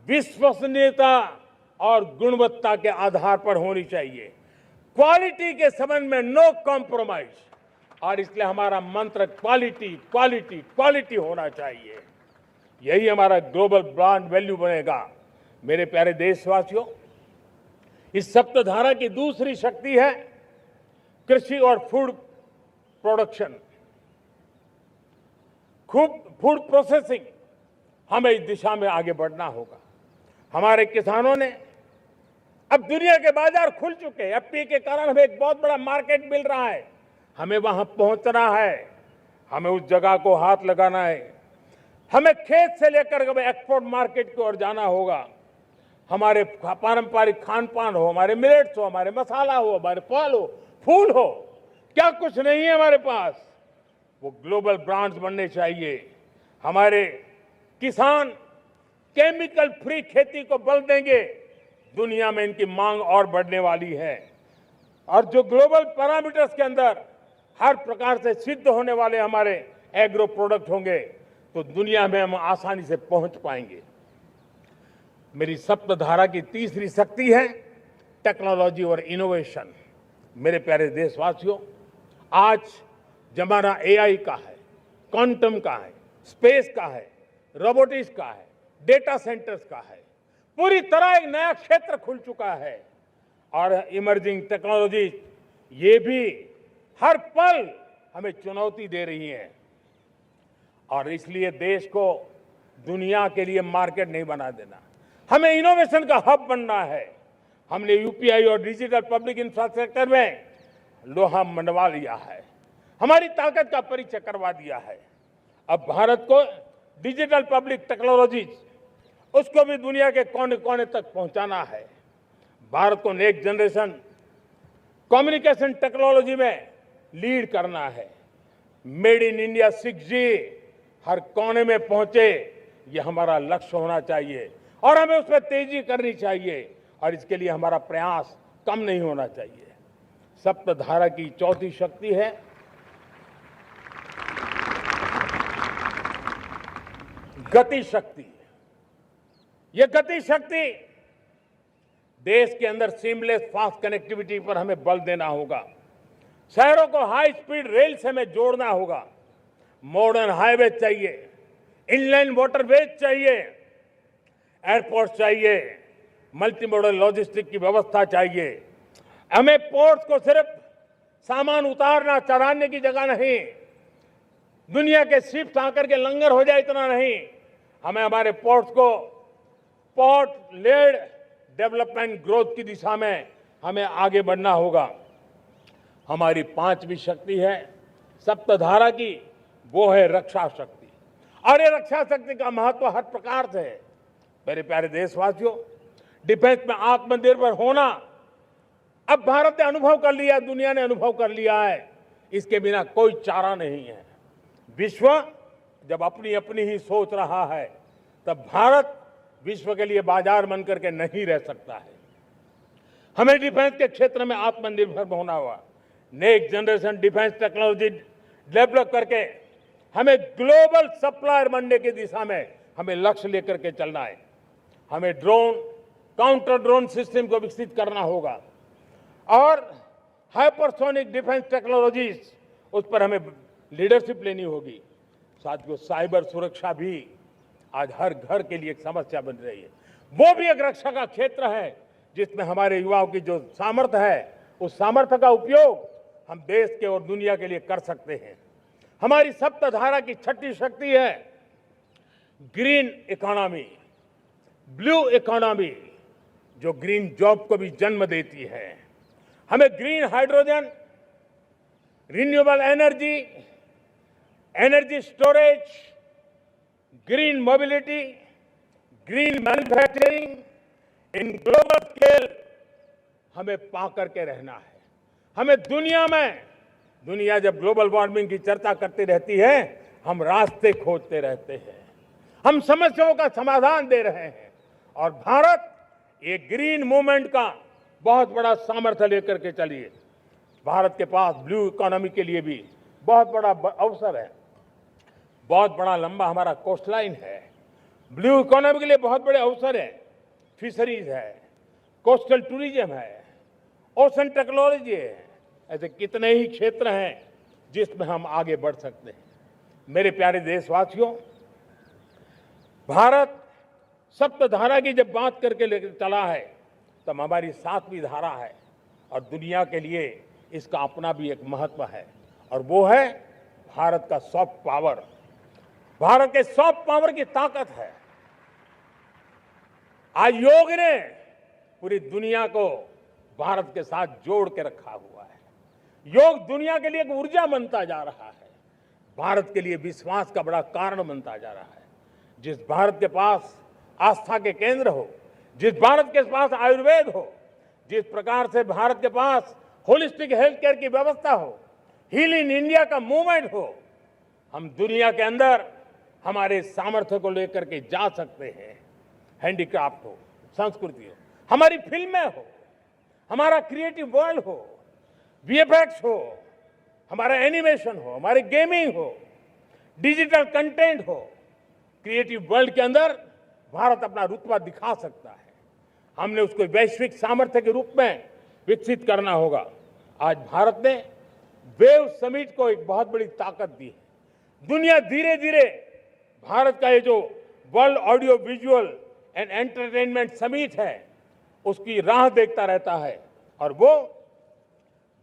विश्वसनीयता और गुणवत्ता के आधार पर होनी चाहिए। क्वालिटी के संबंध में नो कॉम्प्रोमाइज, और इसलिए हमारा मंत्र क्वालिटी, क्वालिटी, क्वालिटी होना चाहिए। यही हमारा ग्लोबल ब्रांड वैल्यू बनेगा। मेरे प्यारे देशवासियों, इस सप्तधारा की दूसरी शक्ति है कृषि और फूड प्रोडक्शन, फूड प्रोसेसिंग। हमें इस दिशा में आगे बढ़ना होगा। हमारे किसानों ने, अब दुनिया के बाजार खुल चुके हैं, एफपीए के कारण हमें एक बहुत बड़ा मार्केट मिल रहा है। हमें वहां पहुंचना है, हमें उस जगह को हाथ लगाना है। हमें खेत से लेकर एक्सपोर्ट मार्केट की ओर जाना होगा। हमारे पारंपरिक खान पान हो, हमारे मिलेट्स हो, हमारे मसाला हो, हमारे फल हो, फूल हो, क्या कुछ नहीं है हमारे पास, वो ग्लोबल ब्रांड्स बनने चाहिए। हमारे किसान केमिकल फ्री खेती को बल देंगे, दुनिया में इनकी मांग और बढ़ने वाली है। और जो ग्लोबल पैरामीटर्स के अंदर हर प्रकार से सिद्ध होने वाले हमारे एग्रो प्रोडक्ट होंगे, तो दुनिया में हम आसानी से पहुंच पाएंगे। मेरी सप्तधारा की तीसरी शक्ति है टेक्नोलॉजी और इनोवेशन। मेरे प्यारे देशवासियों, आज जमाना एआई का है, क्वांटम का है, स्पेस का है, रोबोटिक्स का है, डेटा सेंटर्स का है। पूरी तरह एक नया क्षेत्र खुल चुका है और इमर्जिंग टेक्नोलॉजी ये भी हर पल हमें चुनौती दे रही है। और इसलिए देश को दुनिया के लिए मार्केट नहीं बना देना, हमें इनोवेशन का हब बनना है। हमने यूपीआई और डिजिटल पब्लिक इंफ्रास्ट्रक्चर में लोहा मनवा लिया है, हमारी ताकत का परिचय करवा दिया है। अब भारत को डिजिटल पब्लिक टेक्नोलॉजीज उसको भी दुनिया के कोने कोने तक पहुंचाना है। भारत को नेक्स्ट जनरेशन कम्युनिकेशन टेक्नोलॉजी में लीड करना है। मेड इन इंडिया 6G हर कोने में पहुंचे, ये हमारा लक्ष्य होना चाहिए और हमें उसमें तेजी करनी चाहिए और इसके लिए हमारा प्रयास कम नहीं होना चाहिए। सप्तधारा की चौथी शक्ति है गति शक्ति। ये गति शक्ति देश के अंदर सीमलेस फास्ट कनेक्टिविटी पर हमें बल देना होगा। शहरों को हाई स्पीड रेल से हमें जोड़ना होगा। मॉडर्न हाईवे चाहिए, इनलाइन वाटरवेज चाहिए, एयरपोर्ट चाहिए, मल्टी मॉडल लॉजिस्टिक की व्यवस्था चाहिए। हमें पोर्ट को सिर्फ सामान उतारना चढ़ाने की जगह नहीं, दुनिया के शिप्स आकर के लंगर हो जाए इतना नहीं, हमें हमारे पोर्ट्स को पोर्ट लेड डेवलपमेंट ग्रोथ की दिशा में हमें आगे बढ़ना होगा। हमारी पांचवी शक्ति है सप्तधारा की, वो है रक्षा शक्ति। और ये रक्षा शक्ति का महत्व हर प्रकार से है। मेरे प्यारे देशवासियों, डिफेंस में आत्मनिर्भर होना अब भारत ने अनुभव कर लिया, दुनिया ने अनुभव कर लिया है, इसके बिना कोई चारा नहीं है। विश्व जब अपनी अपनी ही सोच रहा है, तब भारत विश्व के लिए बाजार बन करके नहीं रह सकता है। हमें डिफेंस के क्षेत्र में आत्मनिर्भर होना होगा। Next generation defence technology develop करके हमें ग्लोबल सप्लायर बनने की दिशा में हमें लक्ष्य लेकर के चलना है। हमें ड्रोन, काउंटर ड्रोन सिस्टम को विकसित करना होगा और हाइपरसोनिक डिफेंस टेक्नोलॉजीज, उस पर हमें लीडरशिप लेनी होगी। साथियों, साइबर सुरक्षा भी आज हर घर के लिए एक समस्या बन रही है। वो भी एक रक्षा का क्षेत्र है जिसमें हमारे युवाओं की जो सामर्थ्य है, उस सामर्थ्य का उपयोग हम देश के और दुनिया के लिए कर सकते हैं। हमारी सप्तधारा की छठी शक्ति है ग्रीन इकोनॉमी, ब्लू इकोनॉमी, जो ग्रीन जॉब को भी जन्म देती है। हमें green hydrogen, renewable energy, energy storage, green mobility, green manufacturing in global scale हमें पा करके रहना है। हमें दुनिया जब ग्लोबल वार्मिंग की चर्चा करती रहती है, हम रास्ते खोजते रहते हैं, हम समस्याओं का समाधान दे रहे हैं और भारत ये ग्रीन मूवमेंट का बहुत बड़ा सामर्थ्य लेकर के चलिए। भारत के पास ब्लू इकोनॉमी के लिए भी बहुत बड़ा अवसर है। बहुत बड़ा लंबा हमारा कोस्ट लाइन है। ब्लू इकोनॉमी के लिए बहुत बड़े अवसर है। फिशरीज है, कोस्टल टूरिज्म है, ओशन टेक्नोलॉजी है। ऐसे कितने ही क्षेत्र हैं जिसमें हम आगे बढ़ सकते हैं। मेरे प्यारे देशवासियों, भारत सप्तधारा की जब बात करके लेकर चला है, तब हमारी सातवीं धारा है और दुनिया के लिए इसका अपना भी एक महत्व है और वो है भारत का सॉफ्ट पावर। भारत के सॉफ्ट पावर की ताकत है। आज योग ने पूरी दुनिया को भारत के साथ जोड़ के रखा हुआ है। योग दुनिया के लिए एक ऊर्जा बनता जा रहा है, भारत के लिए विश्वास का बड़ा कारण बनता जा रहा है। जिस भारत के पास आस्था के केंद्र हो, जिस भारत के पास आयुर्वेद हो, जिस प्रकार से भारत के पास होलिस्टिक हेल्थ केयर की व्यवस्था हो, हील इन इंडिया का मूवमेंट हो, हम दुनिया के अंदर हमारे सामर्थ्य को लेकर के जा सकते हैं। हैंडीक्राफ्ट हो, संस्कृति हो, हमारी फिल्में हो, हमारा क्रिएटिव वर्ल्ड हो, वीएफएक्स हो, हमारा एनिमेशन हो, हमारी गेमिंग हो, डिजिटल कंटेंट हो, क्रिएटिव वर्ल्ड के अंदर भारत अपना रुतबा दिखा सकता है। हमने उसको वैश्विक सामर्थ्य के रूप में विकसित करना होगा। आज भारत ने वेव समिट को एक बहुत बड़ी ताकत दी है। दुनिया धीरे धीरे भारत का ये जो world audio visual and entertainment summit है, उसकी राह देखता रहता है और वो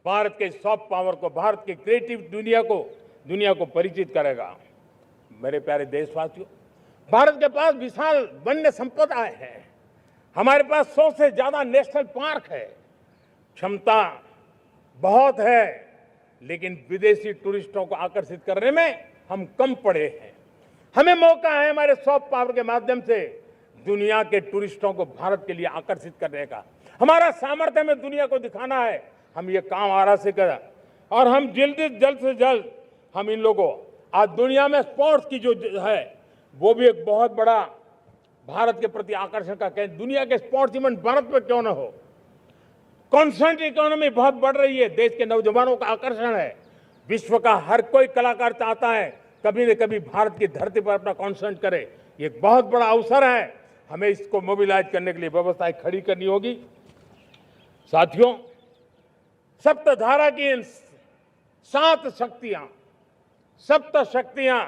भारत के सॉफ्ट पावर को, भारत के क्रिएटिव दुनिया को परिचित करेगा। मेरे प्यारे देशवासियों, भारत के पास विशाल वन्य संपदा है। हमारे पास 100 से ज्यादा नेशनल पार्क है, क्षमता बहुत है, लेकिन विदेशी टूरिस्टों को आकर्षित करने में हम कम पड़े हैं। हमें मौका है हमारे सॉफ्ट पावर के माध्यम से दुनिया के टूरिस्टों को भारत के लिए आकर्षित करने का। हमारा सामर्थ्य हमें दुनिया को दिखाना है। हम ये काम आरा से करें और हम जल्द से जल्द हम इन लोगों आज दुनिया में स्पोर्ट्स की जो है वो भी एक बहुत बड़ा भारत के प्रति आकर्षण का केंद्र। दुनिया के स्पोर्ट्स इवेंट भारत में क्यों ना हो। कॉन्स्टेंट इकोनॉमी बहुत बढ़ रही है, देश के नौजवानों का आकर्षण है। विश्व का हर कोई कलाकार चाहता है कभी न कभी भारत की धरती पर अपना कॉन्सर्ट करे। ये एक बहुत बड़ा अवसर है, हमें इसको मोबिलाइज करने के लिए व्यवस्थाएं खड़ी करनी होगी। साथियों, सप्तधारा की 7 शक्तियां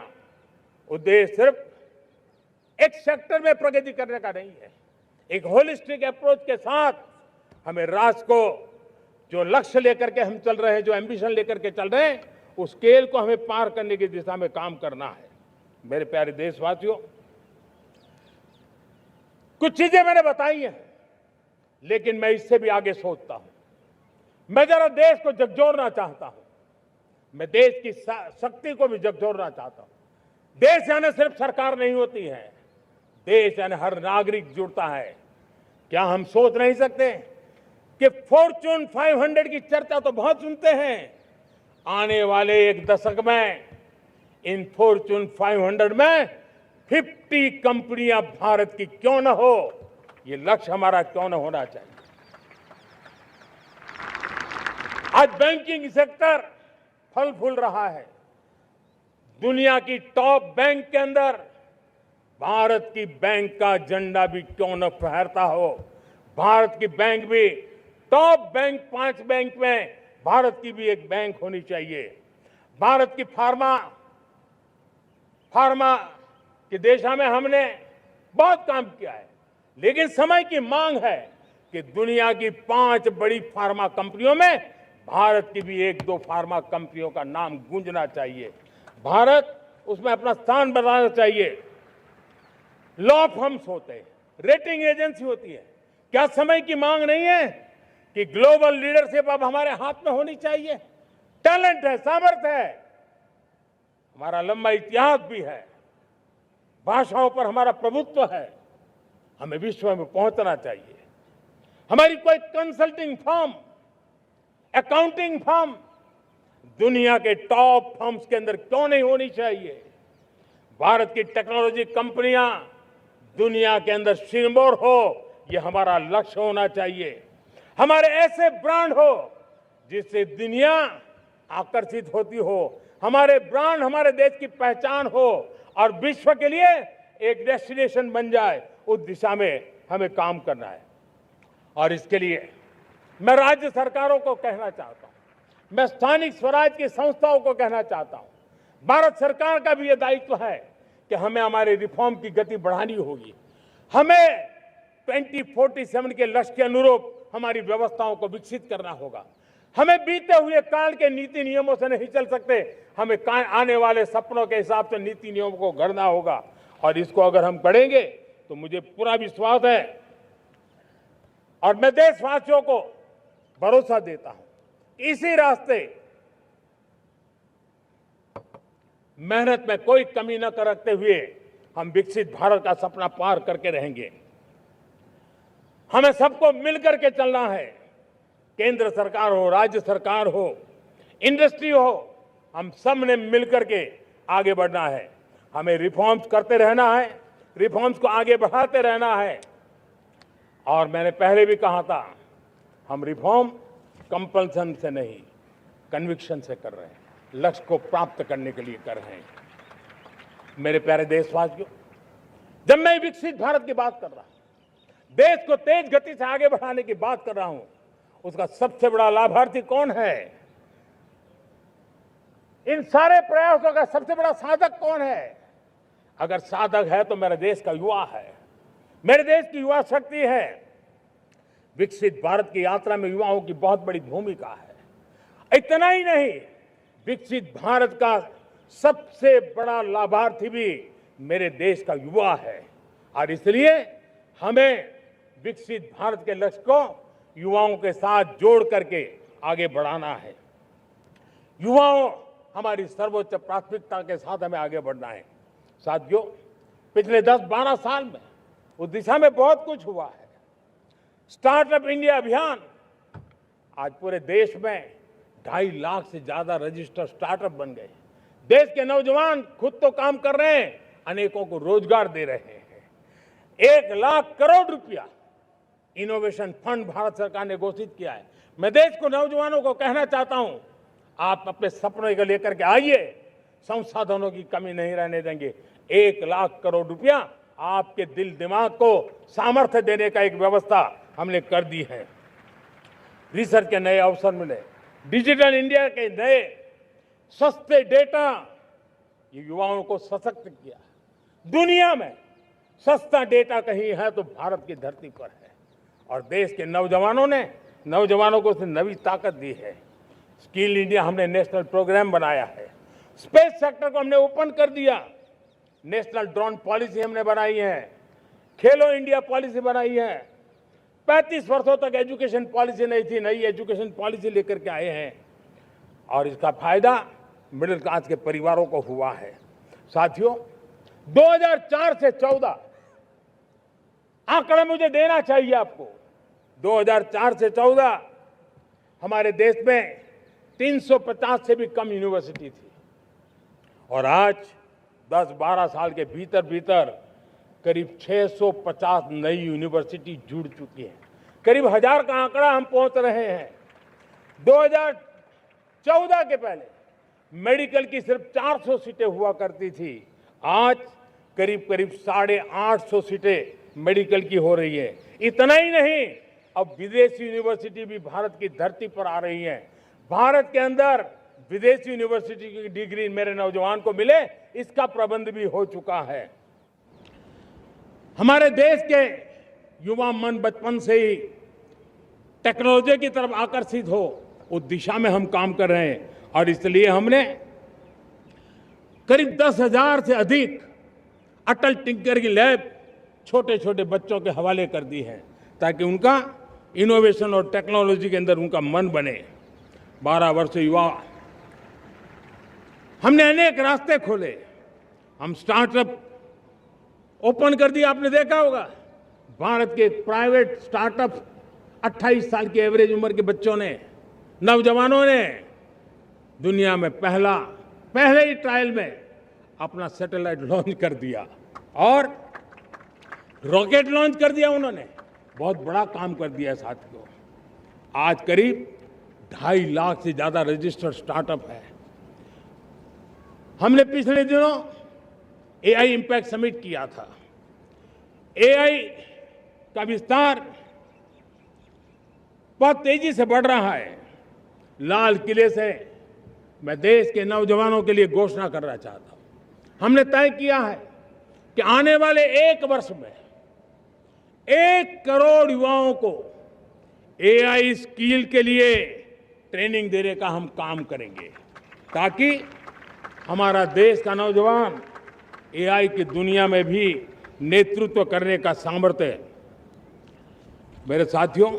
उद्देश्य सिर्फ एक सेक्टर में प्रगति करने का नहीं है। एक होलिस्टिक अप्रोच के साथ हमें राष्ट्र को जो लक्ष्य लेकर के हम चल रहे हैं, जो एम्बिशन लेकर के चल रहे हैं, उस स्केल को हमें पार करने की दिशा में काम करना है। मेरे प्यारे देशवासियों, कुछ चीजें मैंने बताई हैं, लेकिन मैं इससे भी आगे सोचता हूं। मैं जरा देश को झकझोरना चाहता हूं। मैं देश की शक्ति को भी झकझोरना चाहता हूं। देश यानी सिर्फ सरकार नहीं होती है, देश यानी हर नागरिक जुड़ता है। क्या हम सोच नहीं सकते कि फॉर्च्यून 500 की चर्चा तो बहुत सुनते हैं, आने वाले एक दशक में इन फॉर्च्यून 500 में 50 कंपनियां भारत की क्यों न हो, ये लक्ष्य हमारा क्यों न होना चाहिए। आज बैंकिंग सेक्टर फल फूल रहा है। दुनिया की टॉप बैंक के अंदर भारत की बैंक का झंडा भी क्यों न फहरता हो। भारत की बैंक भी टॉप बैंक 5 बैंक में भारत की भी एक बैंक होनी चाहिए। भारत की फार्मा की दिशा में हमने बहुत काम किया है, लेकिन समय की मांग है कि दुनिया की 5 बड़ी फार्मा कंपनियों में भारत की भी 1-2 फार्मा कंपनियों का नाम गूंजना चाहिए। भारत उसमें अपना स्थान बनाना चाहिए। लॉ फर्म्स होते हैं, रेटिंग एजेंसी होती है। क्या समय की मांग नहीं है कि ग्लोबल लीडरशिप अब हमारे हाथ में होनी चाहिए? टैलेंट है, सामर्थ्य है, हमारा लंबा इतिहास भी है, भाषाओं पर हमारा प्रभुत्व है। हमें विश्व में पहुंचना चाहिए। हमारी कोई कंसल्टिंग फर्म, अकाउंटिंग फर्म दुनिया के टॉप फर्म्स के अंदर क्यों नहीं होनी चाहिए? भारत की टेक्नोलॉजी कंपनियां दुनिया के अंदर सिरमौर हो, यह हमारा लक्ष्य होना चाहिए। हमारे ऐसे ब्रांड हो जिससे दुनिया आकर्षित होती हो, हमारे ब्रांड हमारे देश की पहचान हो और विश्व के लिए एक डेस्टिनेशन बन जाए, उस दिशा में हमें काम करना है। और इसके लिए मैं राज्य सरकारों को कहना चाहता हूं, मैं स्थानिक स्वराज की संस्थाओं को कहना चाहता हूं, भारत सरकार का भी यह दायित्व है कि हमें हमारे रिफॉर्म की गति बढ़ानी होगी। हमें 2047 के लक्ष्य के अनुरूप हमारी व्यवस्थाओं को विकसित करना होगा। हमें बीते हुए काल के नीति नियमों से नहीं चल सकते, हमें आने वाले सपनों के हिसाब से नीति नियमों को गढ़ना होगा। और इसको अगर हम करेंगे तो मुझे पूरा विश्वास है और मैं देशवासियों को भरोसा देता हूं, इसी रास्ते मेहनत में कोई कमी न करते हुए हम विकसित भारत का सपना पार करके रहेंगे। हमें सबको मिलकर के चलना है, केंद्र सरकार हो, राज्य सरकार हो, इंडस्ट्री हो, हम सब ने मिलकर के आगे बढ़ना है। हमें रिफॉर्म्स करते रहना है, रिफॉर्म्स को आगे बढ़ाते रहना है। और मैंने पहले भी कहा था, हम रिफॉर्म कंपल्सन से नहीं, कन्विक्शन से कर रहे हैं, लक्ष्य को प्राप्त करने के लिए कर रहे हैं। मेरे प्यारे देशवासियों, जब मैं विकसित भारत की बात कर रहा हूं, देश को तेज गति से आगे बढ़ाने की बात कर रहा हूं, उसका सबसे बड़ा लाभार्थी कौन है? इन सारे प्रयासों का सबसे बड़ा साधक कौन है? अगर साधक है तो मेरे देश का युवा है, मेरे देश की युवा शक्ति है। विकसित भारत की यात्रा में युवाओं की बहुत बड़ी भूमिका है। इतना ही नहीं, विकसित भारत का सबसे बड़ा लाभार्थी भी मेरे देश का युवा है। और इसलिए हमें विकसित भारत के लक्ष्य को युवाओं के साथ जोड़ करके आगे बढ़ाना है। युवाओं हमारी सर्वोच्च प्राथमिकता के साथ हमें आगे बढ़ना है। साथियों, पिछले 10-12 साल में उस दिशा में बहुत कुछ हुआ है। स्टार्टअप इंडिया अभियान, आज पूरे देश में 2.5 लाख से ज्यादा रजिस्टर्ड स्टार्टअप बन गए। देश के नौजवान खुद तो काम कर रहे हैं, अनेकों को रोजगार दे रहे हैं। 1 लाख करोड़ रुपया इनोवेशन फंड भारत सरकार ने घोषित किया है। मैं देश को, नौजवानों को कहना चाहता हूं, आप अपने सपनों को लेकर के आइए, संसाधनों की कमी नहीं रहने देंगे। 1 लाख करोड़ रुपया आपके दिल दिमाग को सामर्थ्य देने का एक व्यवस्था हमने कर दी है। रिसर्च के नए अवसर मिले, डिजिटल इंडिया के नए सस्ते डेटा, ये युवाओं को सशक्त किया। दुनिया में सस्ता डेटा कहीं है तो भारत की धरती पर है, और देश के नौजवानों को उसने नई ताकत दी है। स्किल इंडिया हमने नेशनल प्रोग्राम बनाया है। स्पेस सेक्टर को हमने ओपन कर दिया। नेशनल ड्रोन पॉलिसी हमने बनाई है। खेलो इंडिया पॉलिसी बनाई है। 35 वर्षों तक एजुकेशन पॉलिसी नहीं थी, नई एजुकेशन पॉलिसी लेकर के आए हैं, और इसका फायदा मिडिल क्लास के परिवारों को हुआ है। साथियों, 2004 से 14 आंकड़ा मुझे देना चाहिए आपको। 2004 से 14 हमारे देश में 350 से भी कम यूनिवर्सिटी थी, और आज 10-12 साल के भीतर भीतर करीब 650 नई यूनिवर्सिटी जुड़ चुकी है। करीब 1000 का आंकड़ा हम पहुंच रहे हैं। 2014 के पहले मेडिकल की सिर्फ 400 सीटें हुआ करती थी, आज करीब 850 सीटें मेडिकल की हो रही है। इतना ही नहीं, अब विदेशी यूनिवर्सिटी भी भारत की धरती पर आ रही है। भारत के अंदर विदेशी यूनिवर्सिटी की डिग्री मेरे नौजवान को मिले, इसका प्रबंध भी हो चुका है। हमारे देश के युवा मन बचपन से ही टेक्नोलॉजी की तरफ आकर्षित हो, उस दिशा में हम काम कर रहे हैं, और इसलिए हमने करीब 10,000 से अधिक अटल टिंकरिंग लैब छोटे छोटे बच्चों के हवाले कर दी है, ताकि उनका इनोवेशन और टेक्नोलॉजी के अंदर उनका मन बने। 12 वर्ष युवा, हमने अनेक रास्ते खोले। हम स्टार्टअप ओपन कर दिया, आपने देखा होगा। भारत के प्राइवेट स्टार्टअप 28 साल की एवरेज उम्र के बच्चों ने, नौजवानों ने दुनिया में पहले ही ट्रायल में अपना सैटेलाइट लॉन्च कर दिया और रॉकेट लॉन्च कर दिया। उन्होंने बहुत बड़ा काम कर दिया साथियों। आज करीब 2.5 लाख से ज्यादा रजिस्टर्ड स्टार्टअप है। हमने पिछले दिनों एआई इंपैक्ट समिट किया था। एआई का विस्तार बहुत तेजी से बढ़ रहा है। लाल किले से मैं देश के नौजवानों के लिए घोषणा करना चाहता हूं। हमने तय किया है कि आने वाले 1 वर्ष में 1 करोड़ युवाओं को एआई स्किल के लिए ट्रेनिंग देने का हम काम करेंगे, ताकि हमारा देश का नौजवान एआई की दुनिया में भी नेतृत्व करने का सामर्थ्य। मेरे साथियों,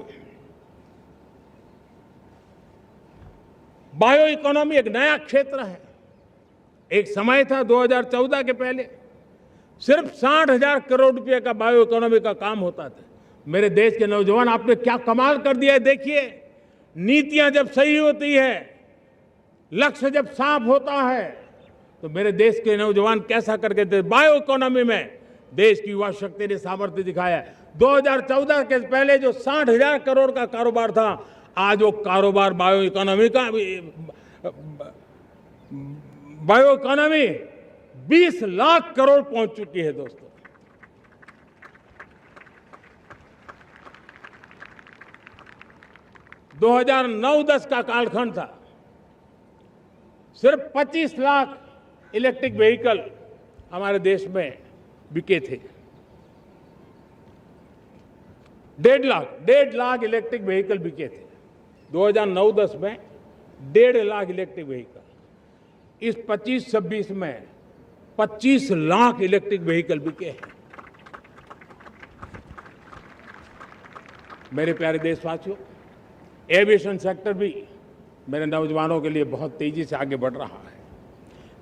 बायो इकोनॉमी एक नया क्षेत्र है। एक समय था 2014 के पहले सिर्फ 60,000 करोड़ रुपए का बायो इकोनॉमी का काम होता था। मेरे देश के नौजवान, आपने क्या कमाल कर दिया है। देखिए, नीतियां जब सही होती है, लक्ष्य जब साफ होता है, तो मेरे देश के नौजवान कैसा करके थे। बायो इकोनॉमी में देश की युवा शक्ति ने सामर्थ्य दिखाया है। 2014 के पहले जो 60,000 करोड़ का कारोबार था, आज वो कारोबार बायो इकोनॉमी 20 लाख करोड़ पहुंच चुकी है। दोस्तों, दो 2009-10 का कालखंड था, सिर्फ 25 लाख इलेक्ट्रिक व्हीकल हमारे देश में बिके थे। 1.5 लाख इलेक्ट्रिक व्हीकल बिके थे 2009-10 में। 1.5 लाख इलेक्ट्रिक व्हीकल। इस 25-26 में 25 लाख इलेक्ट्रिक व्हीकल बिके हैं। मेरे प्यारे देशवासियों, एविएशन सेक्टर भी मेरे नौजवानों के लिए बहुत तेजी से आगे बढ़ रहा है।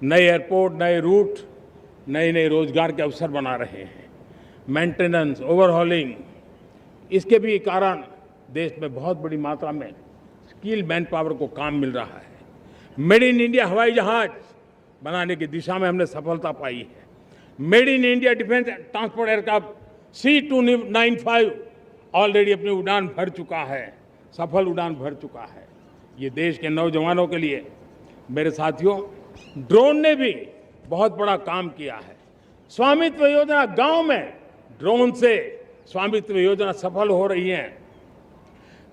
नए एयरपोर्ट, नए रूट, नए नए रोजगार के अवसर बना रहे हैं। मेंटेनेंस, ओवरहॉलिंग, इसके भी कारण देश में बहुत बड़ी मात्रा में स्किल मैन पावर को काम मिल रहा है। मेड इन इंडिया हवाई जहाज बनाने की दिशा में हमने सफलता पाई है। Made in India defence transport aircraft C295 already अपनी उड़ान भर चुका है, सफल उड़ान भर चुका है। ये देश के नौजवानों के लिए, मेरे साथियों, ड्रोन ने भी बहुत बड़ा काम किया है। स्वामित्व योजना, गांव में ड्रोन से स्वामित्व योजना सफल हो रही है।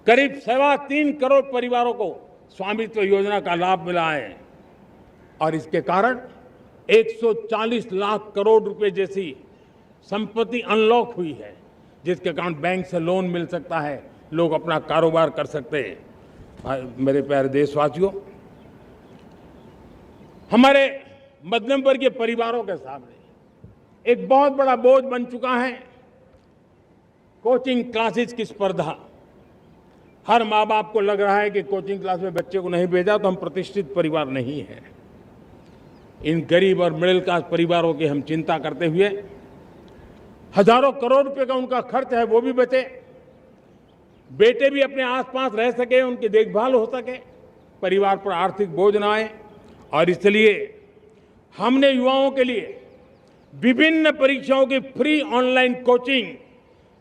करीब 3.25 करोड़ परिवारों को स्वामित्व योजना का लाभ मिला है और इसके कारण 140 लाख करोड़ रुपए जैसी संपत्ति अनलॉक हुई है, जिसके कारण बैंक से लोन मिल सकता है, लोग अपना कारोबार कर सकते हैं। मेरे प्यारे देशवासियों, हमारे मध्यम वर्गीय परिवारों के सामने एक बहुत बड़ा बोझ बन चुका है कोचिंग क्लासेस की स्पर्धा। हर माँ बाप को लग रहा है कि कोचिंग क्लास में बच्चे को नहीं भेजा तो हम प्रतिष्ठित परिवार नहीं है। इन गरीब और मिडिल क्लास परिवारों की हम चिंता करते हुए हजारों करोड़ रुपए का उनका खर्च है वो भी बचे, बेटे भी अपने आसपास रह सके, उनकी देखभाल हो सके, परिवार पर आर्थिक बोझ न आए। और इसलिए हमने युवाओं के लिए विभिन्न परीक्षाओं की फ्री ऑनलाइन कोचिंग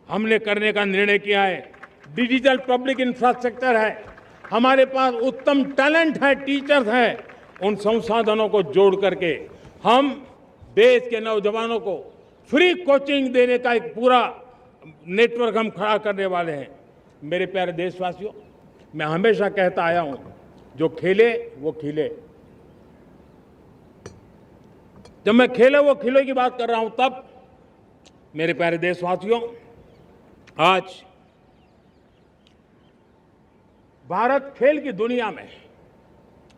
हमने करने का निर्णय किया है। डिजिटल पब्लिक इंफ्रास्ट्रक्चर है, हमारे पास उत्तम टैलेंट है, टीचर्स हैं, उन संसाधनों को जोड़ करके हम देश के नौजवानों को फ्री कोचिंग देने का एक पूरा नेटवर्क हम खड़ा करने वाले हैं। मेरे प्यारे देशवासियों, मैं हमेशा कहता आया हूं, जो खेले वो खिले। जब मैं खेले वो खिले की बात कर रहा हूं, तब मेरे प्यारे देशवासियों, आज भारत खेल की दुनिया में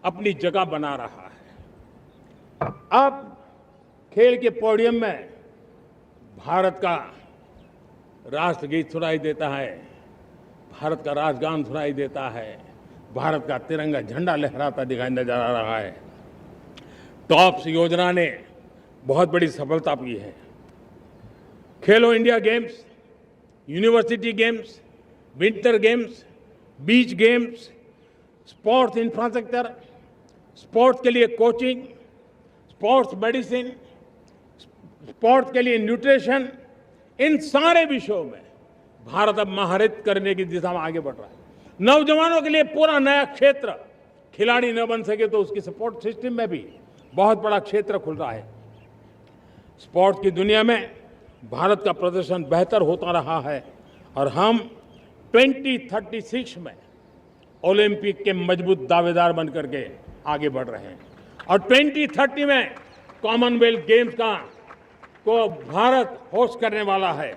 अपनी जगह बना रहा है। अब खेल के पोडियम में भारत का राष्ट्रगीत सुनाई देता है, भारत का राष्ट्रगान सुनाई देता है, भारत का तिरंगा झंडा लहराता दिखाई नजर आ रहा है। टॉप्स योजना ने बहुत बड़ी सफलता पाई है। खेलो India games, university games, winter games, beach games, sports infrastructure, sports के लिए कोचिंग, स्पोर्ट्स मेडिसिन, स्पोर्ट्स के लिए न्यूट्रिशन, इन सारे विषयों में भारत अब महारत करने की दिशा में आगे बढ़ रहा है। नौजवानों के लिए पूरा नया क्षेत्र, खिलाड़ी न बन सके तो उसकी सपोर्ट सिस्टम में भी बहुत बड़ा क्षेत्र खुल रहा है। स्पोर्ट्स की दुनिया में भारत का प्रदर्शन बेहतर होता रहा है और हम 2036 में ओलंपिक के मजबूत दावेदार बनकर के आगे बढ़ रहे हैं और 2030 में कॉमनवेल्थ गेम्स को भारत होस्ट करने वाला है।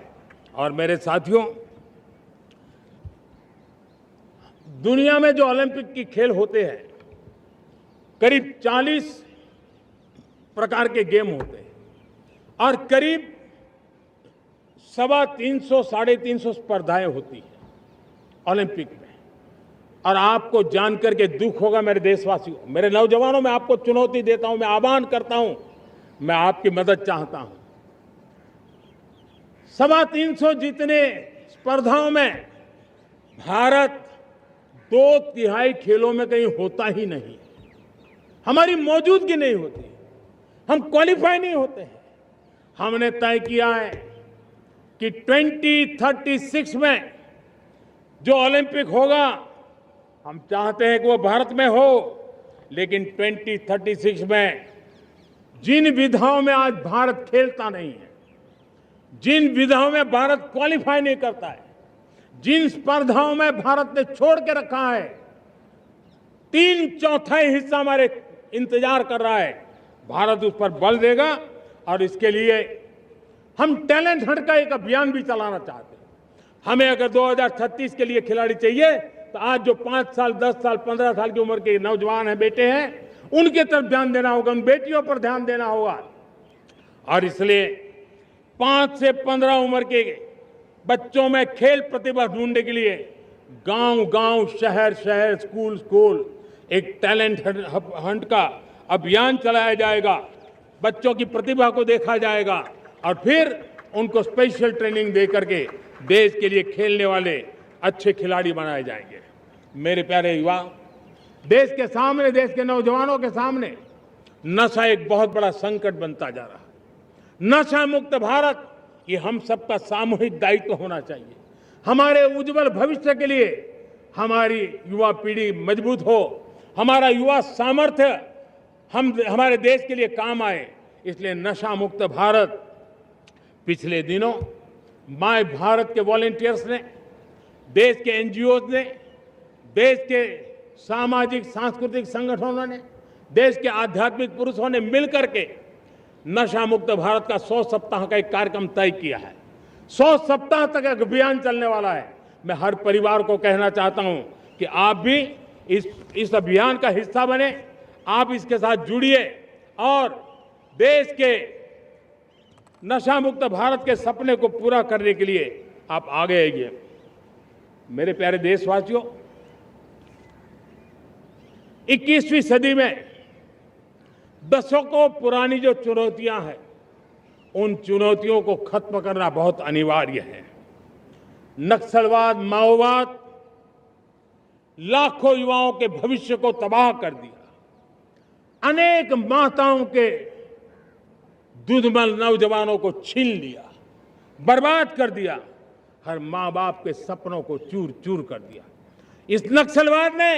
और मेरे साथियों, दुनिया में जो ओलंपिक की खेल होते हैं, करीब 40 प्रकार के गेम होते हैं और करीब 350 साढ़े 350 स्पर्धाएं होती हैं ओलंपिक में। और आपको जानकर के दुख होगा मेरे देशवासियों, मेरे नौजवानों, मैं आपको चुनौती देता हूं, मैं आह्वान करता हूं, मैं आपकी मदद चाहता हूं। 350 जितने स्पर्धाओं में भारत 2/3 खेलों में कहीं होता ही नहीं, हमारी मौजूदगी नहीं होती, हम क्वालिफाई नहीं होते हैं। हमने तय किया है कि 2036 में जो ओलंपिक होगा, हम चाहते हैं कि वो भारत में हो, लेकिन 2036 में जिन विधाओं में आज भारत खेलता नहीं है, जिन विधाओं में भारत क्वालिफाई नहीं करता है, जिन स्पर्धाओं में भारत ने छोड़ के रखा है, 3/4 हिस्सा हमारे इंतजार कर रहा है। भारत उस पर बल देगा और इसके लिए हम टैलेंट हंट का एक अभियान भी चलाना चाहते हैं। हमें अगर 2036 के लिए खिलाड़ी चाहिए तो आज जो 5 साल, 10 साल, 15 साल की उम्र के नौजवान हैं, बेटे हैं, उनके तरफ ध्यान देना होगा, उन बेटियों पर ध्यान देना होगा। और इसलिए 5 से 15 उम्र के बच्चों में खेल प्रतिभा ढूंढने के लिए गांव-गांव, शहर-शहर, स्कूल-स्कूल एक टैलेंट हंट का अभियान चलाया जाएगा। बच्चों की प्रतिभा को देखा जाएगा और फिर उनको स्पेशल ट्रेनिंग दे करके देश के लिए खेलने वाले अच्छे खिलाड़ी बनाए जाएंगे। मेरे प्यारे युवा, देश के सामने, देश के नौजवानों के सामने नशा एक बहुत बड़ा संकट बनता जा रहा है। नशा मुक्त भारत ये हम सबका सामूहिक दायित्व होना चाहिए। हमारे उज्जवल भविष्य के लिए हमारी युवा पीढ़ी मजबूत हो, हमारा युवा सामर्थ्य हमारे देश के लिए काम आए, इसलिए नशा मुक्त भारत। पिछले दिनों माय भारत के वॉलंटियर्स ने, देश के एनजीओ ने, देश के सामाजिक सांस्कृतिक संगठनों ने, देश के आध्यात्मिक पुरुषों ने मिलकर के नशा मुक्त भारत का 100 सप्ताह का एक कार्यक्रम तय किया है। 100 सप्ताह तक एक अभियान चलने वाला है। मैं हर परिवार को कहना चाहता हूं कि आप भी इस अभियान का हिस्सा बने, आप इसके साथ जुड़िए और देश के नशा मुक्त भारत के सपने को पूरा करने के लिए आप आगे आइए। मेरे प्यारे देशवासियों, 21वीं सदी में दशकों पुरानी जो चुनौतियां हैं, उन चुनौतियों को खत्म करना बहुत अनिवार्य है। नक्सलवाद, माओवाद लाखों युवाओं के भविष्य को तबाह कर दिया, अनेक माताओं के दुधमल नौजवानों को छीन लिया, बर्बाद कर दिया, हर मां बाप के सपनों को चूर चूर कर दिया। इस नक्सलवाद ने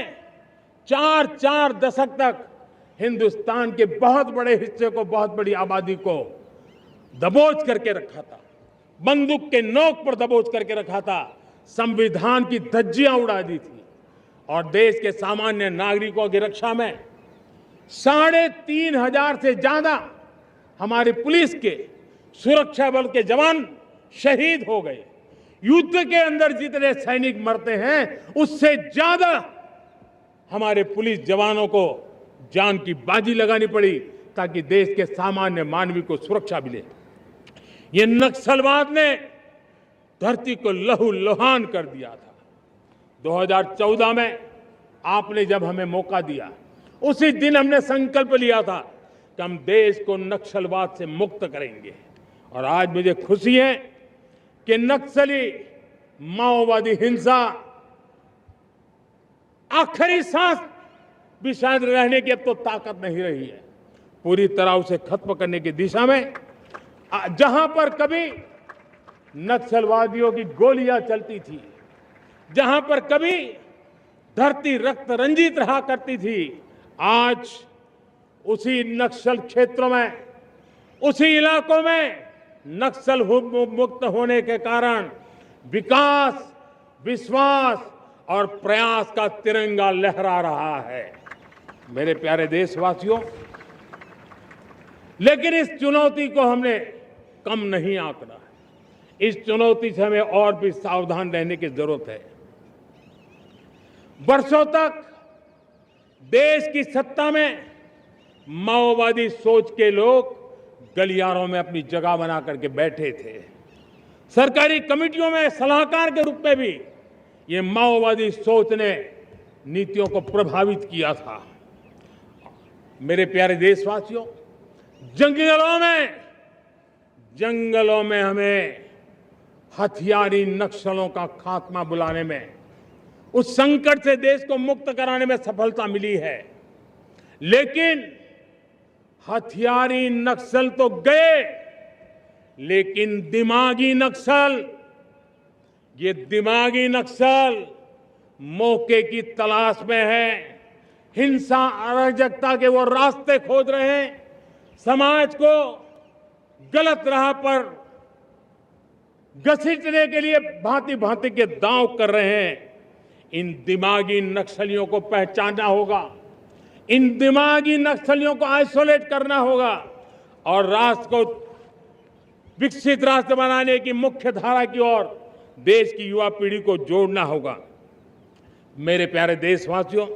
4 दशक तक हिंदुस्तान के बहुत बड़े हिस्से को, बहुत बड़ी आबादी को दबोच करके रखा था, बंदूक के नोक पर दबोच करके रखा था, संविधान की धज्जियां उड़ा दी थी और देश के सामान्य नागरिकों की रक्षा में 3,500 से ज्यादा हमारे पुलिस के, सुरक्षा बल के जवान शहीद हो गए। युद्ध के अंदर जितने सैनिक मरते हैं, उससे ज्यादा हमारे पुलिस जवानों को जान की बाजी लगानी पड़ी ताकि देश के सामान्य मानवी को सुरक्षा मिले। ये नक्सलवाद ने धरती को लहूलुहान कर दिया था। 2014 में आपने जब हमें मौका दिया, उसी दिन हमने संकल्प लिया था कि हम देश को नक्सलवाद से मुक्त करेंगे और आज मुझे खुशी है कि नक्सली माओवादी हिंसा आखिरी सांस भी शायद रहने की अब तो ताकत नहीं रही है। पूरी तरह उसे खत्म करने की दिशा में जहां पर कभी नक्सलवादियों की गोलियां चलती थी, जहां पर कभी धरती रक्त रंजित रहा करती थी, आज उसी नक्सल क्षेत्रों में, उसी इलाकों में नक्सल मुक्त होने के कारण विकास, विश्वास और प्रयास का तिरंगा लहरा रहा है। मेरे प्यारे देशवासियों, लेकिन इस चुनौती को हमने कम नहीं आंकना है। इस चुनौती से हमें और भी सावधान रहने की जरूरत है। वर्षों तक देश की सत्ता में माओवादी सोच के लोग गलियारों में अपनी जगह बना करके बैठे थे। सरकारी कमेटियों में सलाहकार के रूप में भी ये माओवादी सोच ने नीतियों को प्रभावित किया था। मेरे प्यारे देशवासियों, जंगलों में हमें हथियारी नक्सलों का खात्मा बुलाने में, उस संकट से देश को मुक्त कराने में सफलता मिली है। लेकिन हथियारी नक्सल तो गए, लेकिन दिमागी नक्सल, ये दिमागी नक्सल मौके की तलाश में है, हिंसा अराजकता के वो रास्ते खोज रहे हैं, समाज को गलत राह पर घसीटने के लिए भांति भांति के दांव कर रहे हैं। इन दिमागी नक्सलियों को पहचानना होगा, इन दिमागी नक्सलियों को आइसोलेट करना होगा और राष्ट्र को विकसित राष्ट्र बनाने की मुख्य धारा की ओर देश की युवा पीढ़ी को जोड़ना होगा। मेरे प्यारे देशवासियों,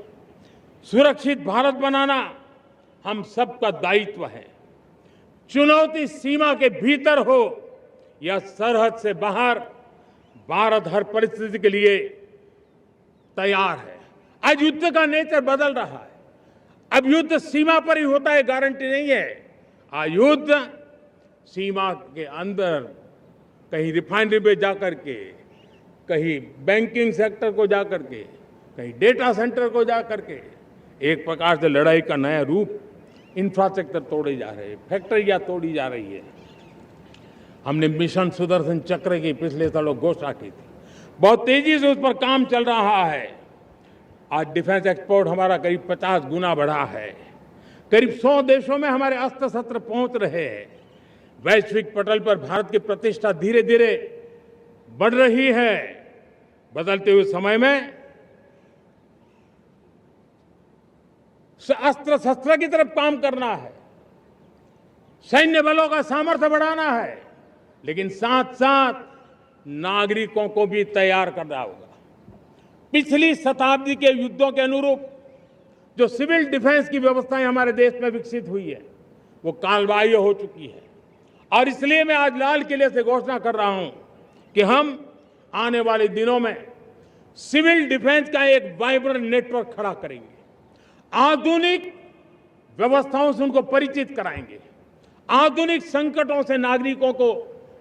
सुरक्षित भारत बनाना हम सबका दायित्व है। चुनौती सीमा के भीतर हो या सरहद से बाहर, भारत हर परिस्थिति के लिए तैयार है। आज युद्ध का नेचर बदल रहा है। अब युद्ध सीमा पर ही होता है, गारंटी नहीं है। आज युद्ध सीमा के अंदर, कहीं रिफाइनरी पे जाकर के, कहीं बैंकिंग सेक्टर को जाकर के, कहीं डेटा सेंटर को जाकर के, एक प्रकार से लड़ाई का नया रूप, इंफ्रास्ट्रक्चर तोड़े जा रहे हैं, फैक्ट्रियां तोड़ी जा रही है। हमने मिशन सुदर्शन चक्र की पिछले सालों घोषणा की थी, बहुत तेजी से उस पर काम चल रहा है। आज डिफेंस एक्सपोर्ट हमारा करीब 50 गुना बढ़ा है। करीब 100 देशों में हमारे अस्त्र शस्त्र पहुंच रहे हैं। वैश्विक पटल पर भारत की प्रतिष्ठा धीरे धीरे बढ़ रही है। बदलते हुए समय में अस्त्र शस्त्र की तरफ काम करना है, सैन्य बलों का सामर्थ्य बढ़ाना है, लेकिन साथ साथ नागरिकों को भी तैयार करना होगा। पिछली शताब्दी के युद्धों के अनुरूप जो सिविल डिफेंस की व्यवस्थाएं हमारे देश में विकसित हुई है, वो कालबाह्य हो चुकी है। और इसलिए मैं आज लाल किले से घोषणा कर रहा हूं कि हम आने वाले दिनों में सिविल डिफेंस का एक वाइब्रेंट नेटवर्क खड़ा करेंगे। आधुनिक व्यवस्थाओं से उनको परिचित कराएंगे। आधुनिक संकटों से नागरिकों को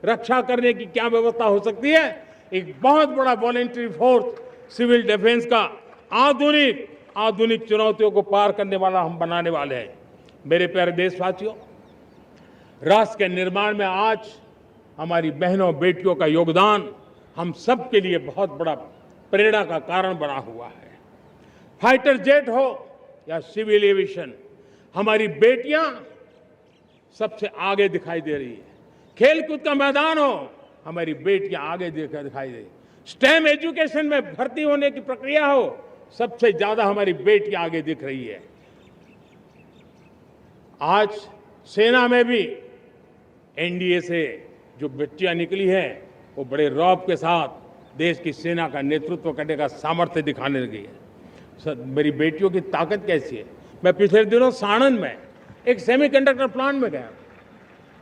रक्षा करने की क्या व्यवस्था हो सकती है, एक बहुत बड़ा वॉलेंटरी फोर्स सिविल डिफेंस का आधुनिक चुनौतियों को पार करने वाला हम बनाने वाले हैं। मेरे प्यारे देशवासियों, राष्ट्र के निर्माण में आज हमारी बहनों बेटियों का योगदान हम सब के लिए बहुत बड़ा प्रेरणा का कारण बना हुआ है। फाइटर जेट हो या सिविल एविएशन, हमारी बेटियां सबसे आगे दिखाई दे रही है। खेलकूद का मैदान हो, हमारी बेटियां आगे दिखाई दे रही है। स्टेम एजुकेशन में भर्ती होने की प्रक्रिया हो, सबसे ज्यादा हमारी बेटियां आगे दिख रही है। आज सेना में भी एनडीए से जो बेटियां निकली हैं, वो बड़े रौब के साथ देश की सेना का नेतृत्व करने का सामर्थ्य दिखाने लगी है। मेरी बेटियों की ताकत कैसी है। मैं पिछले दिनों साणंद में एक सेमीकंडक्टर प्लांट में गया,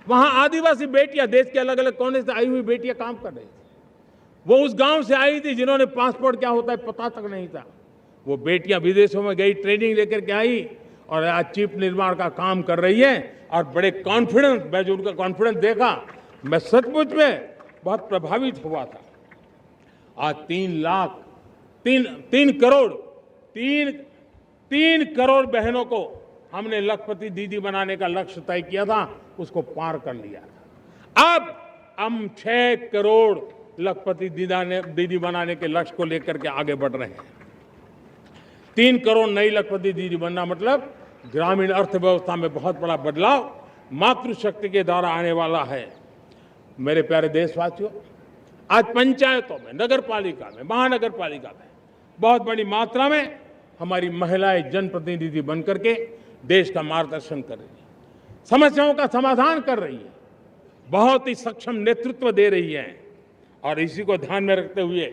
वहां आदिवासी बेटियां, देश के अलग अलग कोने से आई हुई बेटियां काम कर रही थी। वो उस गांव से आई थी जिन्होंने पासपोर्ट क्या होता है पता तक नहीं था। वो बेटियां विदेशों में गई, ट्रेनिंग लेकर के आई और आज चिप निर्माण का काम कर रही है। और बड़े कॉन्फिडेंस, मैं जो उनका कॉन्फिडेंस देखा, मैं सचमुच में बहुत प्रभावित हुआ था। आज 3 करोड़ बहनों को हमने लखपति दीदी बनाने का लक्ष्य तय किया था, उसको पार कर लिया था। अब हम 6 करोड़ लखपति दीदी बनाने के लक्ष्य को लेकर के आगे बढ़ रहे हैं। 3 करोड़ नई लखपति दीदी बनना मतलब ग्रामीण अर्थव्यवस्था में बहुत बड़ा बदलाव मातृशक्ति के द्वारा आने वाला है। मेरे प्यारे देशवासियों, आज पंचायतों में, नगर पालिका में, महानगर पालिका में बहुत बड़ी मात्रा में हमारी महिलाएं जनप्रतिनिधि बनकर के देश का मार्गदर्शन कर रही है, समस्याओं का समाधान कर रही है, बहुत ही सक्षम नेतृत्व दे रही है। और इसी को ध्यान में रखते हुए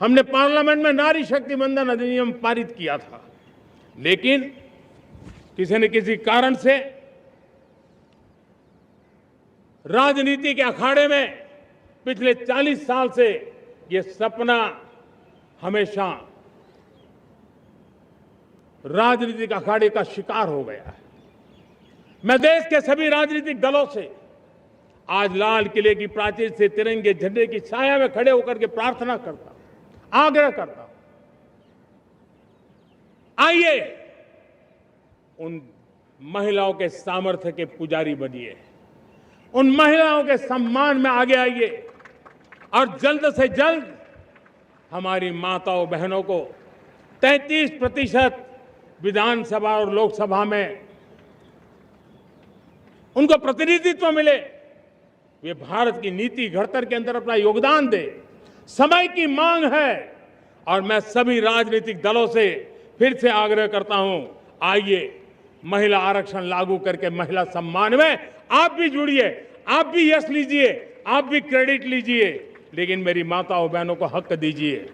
हमने पार्लियामेंट में नारी शक्ति वंदन अधिनियम पारित किया था, लेकिन किसी न किसी कारण से राजनीति के अखाड़े में पिछले 40 साल से ये सपना हमेशा राजनीतिक अखाड़े का शिकार हो गया है। मैं देश के सभी राजनीतिक दलों से आज लाल किले की प्राचीर से तिरंगे झंडे की छाया में खड़े होकर के प्रार्थना करता हूं, आग्रह करता हूं, आइए उन महिलाओं के सामर्थ्य के पुजारी बनिए, उन महिलाओं के सम्मान में आगे आइए और जल्द से जल्द हमारी माताओं बहनों को 33% विधानसभा और लोकसभा में उनको प्रतिनिधित्व मिले। वे भारत की नीति घड़तर के अंदर अपना योगदान दे। समय की मांग है और मैं सभी राजनीतिक दलों से फिर से आग्रह करता हूं, आइए महिला आरक्षण लागू करके महिला सम्मान में आप भी जुड़िए, आप भी यश लीजिए, आप भी क्रेडिट लीजिए, लेकिन मेरी माताओं बहनों को हक दीजिए।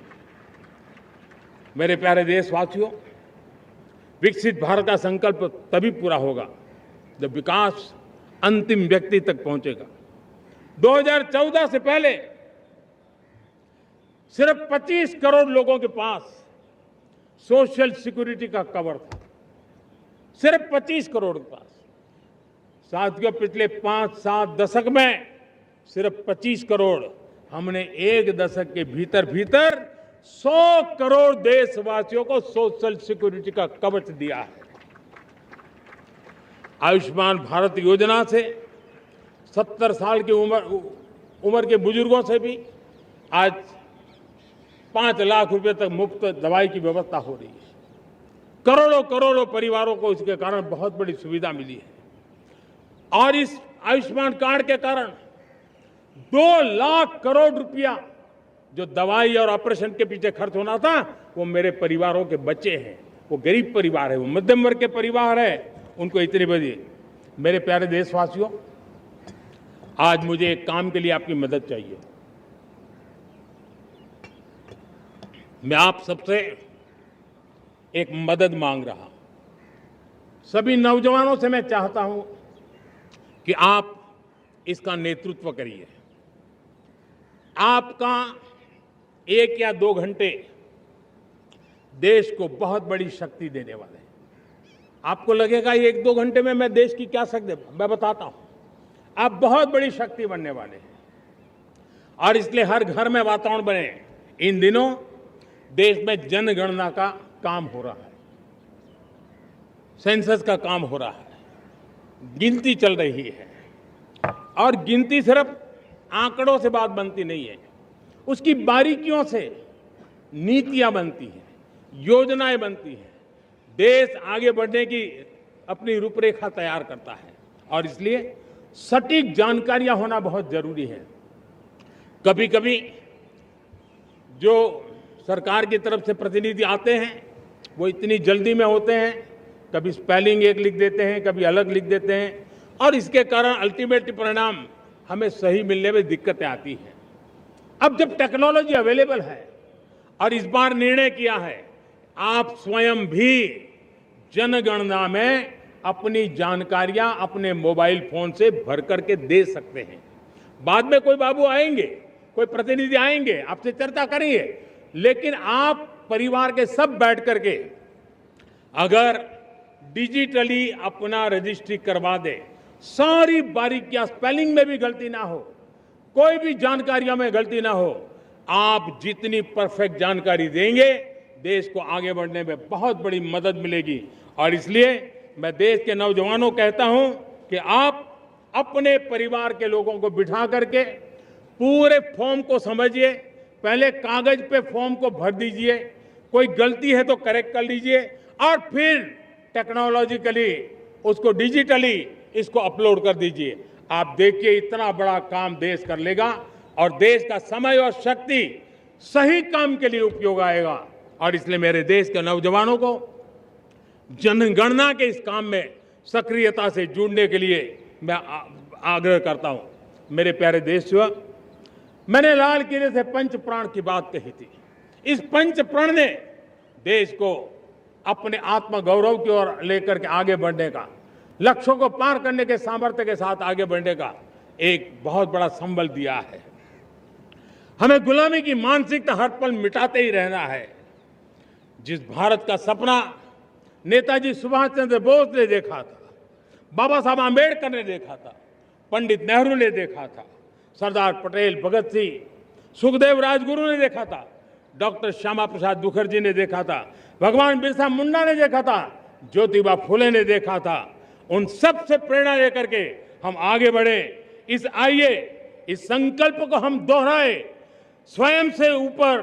मेरे प्यारे देशवासियों, विकसित भारत का संकल्प तभी पूरा होगा जब विकास अंतिम व्यक्ति तक पहुंचेगा। 2014 से पहले सिर्फ 25 करोड़ लोगों के पास सोशल सिक्योरिटी का कवर था, सिर्फ 25 करोड़ के पास। साथियों, पिछले 5-7 दशक में सिर्फ 25 करोड़, हमने एक दशक के भीतर भीतर 100 करोड़ देशवासियों को सोशल सिक्योरिटी का कवच दिया है। आयुष्मान भारत योजना से 70 साल की उम्र के बुजुर्गों से भी आज 5 लाख रुपए तक मुफ्त दवाई की व्यवस्था हो रही है। करोड़ों करोड़ों परिवारों को इसके कारण बहुत बड़ी सुविधा मिली है। और इस आयुष्मान कार्ड के कारण 2 लाख करोड़ रुपया जो दवाई और ऑपरेशन के पीछे खर्च होना था, वो मेरे परिवारों के बच्चे हैं। वो गरीब परिवार है, वो मध्यम वर्ग के परिवार है, उनको इतनी बड़ी। मेरे प्यारे देशवासियों, आज मुझे एक काम के लिए आपकी मदद चाहिए। मैं आप सबसे एक मदद मांग रहा हूं। सभी नौजवानों से मैं चाहता हूं कि आप इसका नेतृत्व करिए। आपका 1 या 2 घंटे देश को बहुत बड़ी शक्ति देने वाले हैं। आपको लगेगा 1-2 घंटे में मैं देश की क्या शक्ति, मैं बताता हूं। आप बहुत बड़ी शक्ति बनने वाले हैं और इसलिए हर घर में वातावरण बने। इन दिनों देश में जनगणना का काम हो रहा है, सेंसस का काम हो रहा है, गिनती चल रही है। और गिनती सिर्फ आंकड़ों से बात बनती नहीं है, उसकी बारीकियों से नीतियां बनती हैं, योजनाएं बनती हैं। देश आगे बढ़ने की अपनी रूपरेखा तैयार करता है और इसलिए सटीक जानकारियां होना बहुत जरूरी है। कभी कभी जो सरकार की तरफ से प्रतिनिधि आते हैं वो इतनी जल्दी में होते हैं, कभी स्पेलिंग एक लिख देते हैं, कभी अलग लिख देते हैं और इसके कारण अल्टीमेट परिणाम हमें सही मिलने में दिक्कतें आती हैं। अब जब टेक्नोलॉजी अवेलेबल है और इस बार निर्णय किया है, आप स्वयं भी जनगणना में अपनी जानकारियां अपने मोबाइल फोन से भर करके दे सकते हैं। बाद में कोई बाबू आएंगे, कोई प्रतिनिधि आएंगे, आपसे चर्चा करेंगे, लेकिन आप परिवार के सब बैठ करके अगर डिजिटली अपना रजिस्ट्री करवा दे, सारी बारीकियां, स्पेलिंग में भी गलती ना हो, कोई भी जानकारियों में गलती ना हो, आप जितनी परफेक्ट जानकारी देंगे देश को आगे बढ़ने में बहुत बड़ी मदद मिलेगी। और इसलिए मैं देश के नौजवानों को कहता हूं कि आप अपने परिवार के लोगों को बिठा करके पूरे फॉर्म को समझिए। पहले कागज पे फॉर्म को भर दीजिए, कोई गलती है तो करेक्ट कर लीजिए और फिर टेक्नोलॉजिकली उसको डिजिटली इसको अपलोड कर दीजिए। आप देखिए इतना बड़ा काम देश कर लेगा और देश का समय और शक्ति सही काम के लिए उपयोग आएगा। और इसलिए मेरे देश के नौजवानों को जनगणना के इस काम में सक्रियता से जुड़ने के लिए मैं आग्रह करता हूं। मेरे प्यारे देशवासियों, मैंने लाल किले से पंच प्राण की बात कही थी। इस पंच प्राण ने देश को अपने आत्मगौरव की ओर लेकर के आगे बढ़ने का, लक्ष्यों को पार करने के सामर्थ्य के साथ आगे बढ़ने का एक बहुत बड़ा संबल दिया है। हमें गुलामी की मानसिकता हर पल मिटाते ही रहना है। जिस भारत का सपना नेताजी सुभाष चंद्र बोस ने देखा था, बाबा साहब आंबेडकर ने देखा था, पंडित नेहरू ने देखा था, सरदार पटेल, भगत सिंह, सुखदेव राजगुरु ने देखा था, डॉक्टर श्यामा प्रसाद मुखर्जी ने देखा था, भगवान बिरसा मुंडा ने देखा था, ज्योतिबा फुले ने देखा था, उन सब से प्रेरणा लेकर के हम आगे बढ़े। आइए इस संकल्प को हम दोहराए, स्वयं से ऊपर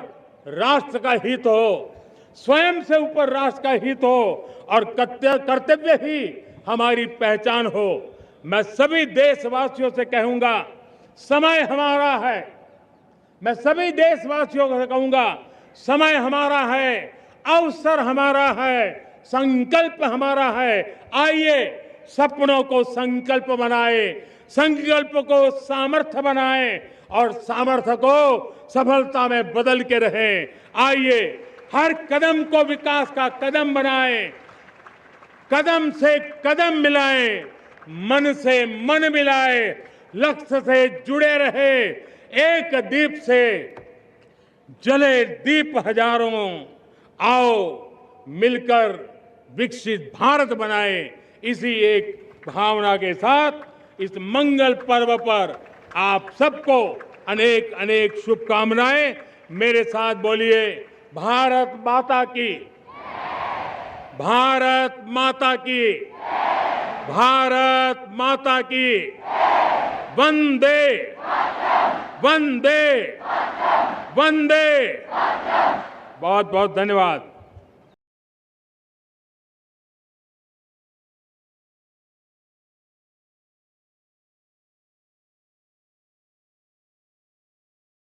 राष्ट्र का हित हो, स्वयं से ऊपर राष्ट्र का हित हो और कर्तव्य ही हमारी पहचान हो। मैं सभी देशवासियों से कहूंगा, समय हमारा है। मैं सभी देशवासियों से कहूंगा, समय हमारा है, अवसर हमारा है, संकल्प हमारा है। आइए सपनों को संकल्प बनाए, संकल्प को सामर्थ्य बनाए और सामर्थ्य को सफलता में बदल के रहें। आइए हर कदम को विकास का कदम बनाएं, कदम से कदम मिलाएं, मन से मन मिलाएं, लक्ष्य से जुड़े रहे, एक दीप से जले दीप हजारों, आओ मिलकर विकसित भारत बनाए। इसी एक भावना के साथ इस मंगल पर्व पर आप सबको अनेक अनेक शुभकामनाएं। मेरे साथ बोलिए, भारत माता की, भारत माता की, भारत माता की, वंदे वंदे वंदे। बहुत बहुत धन्यवाद।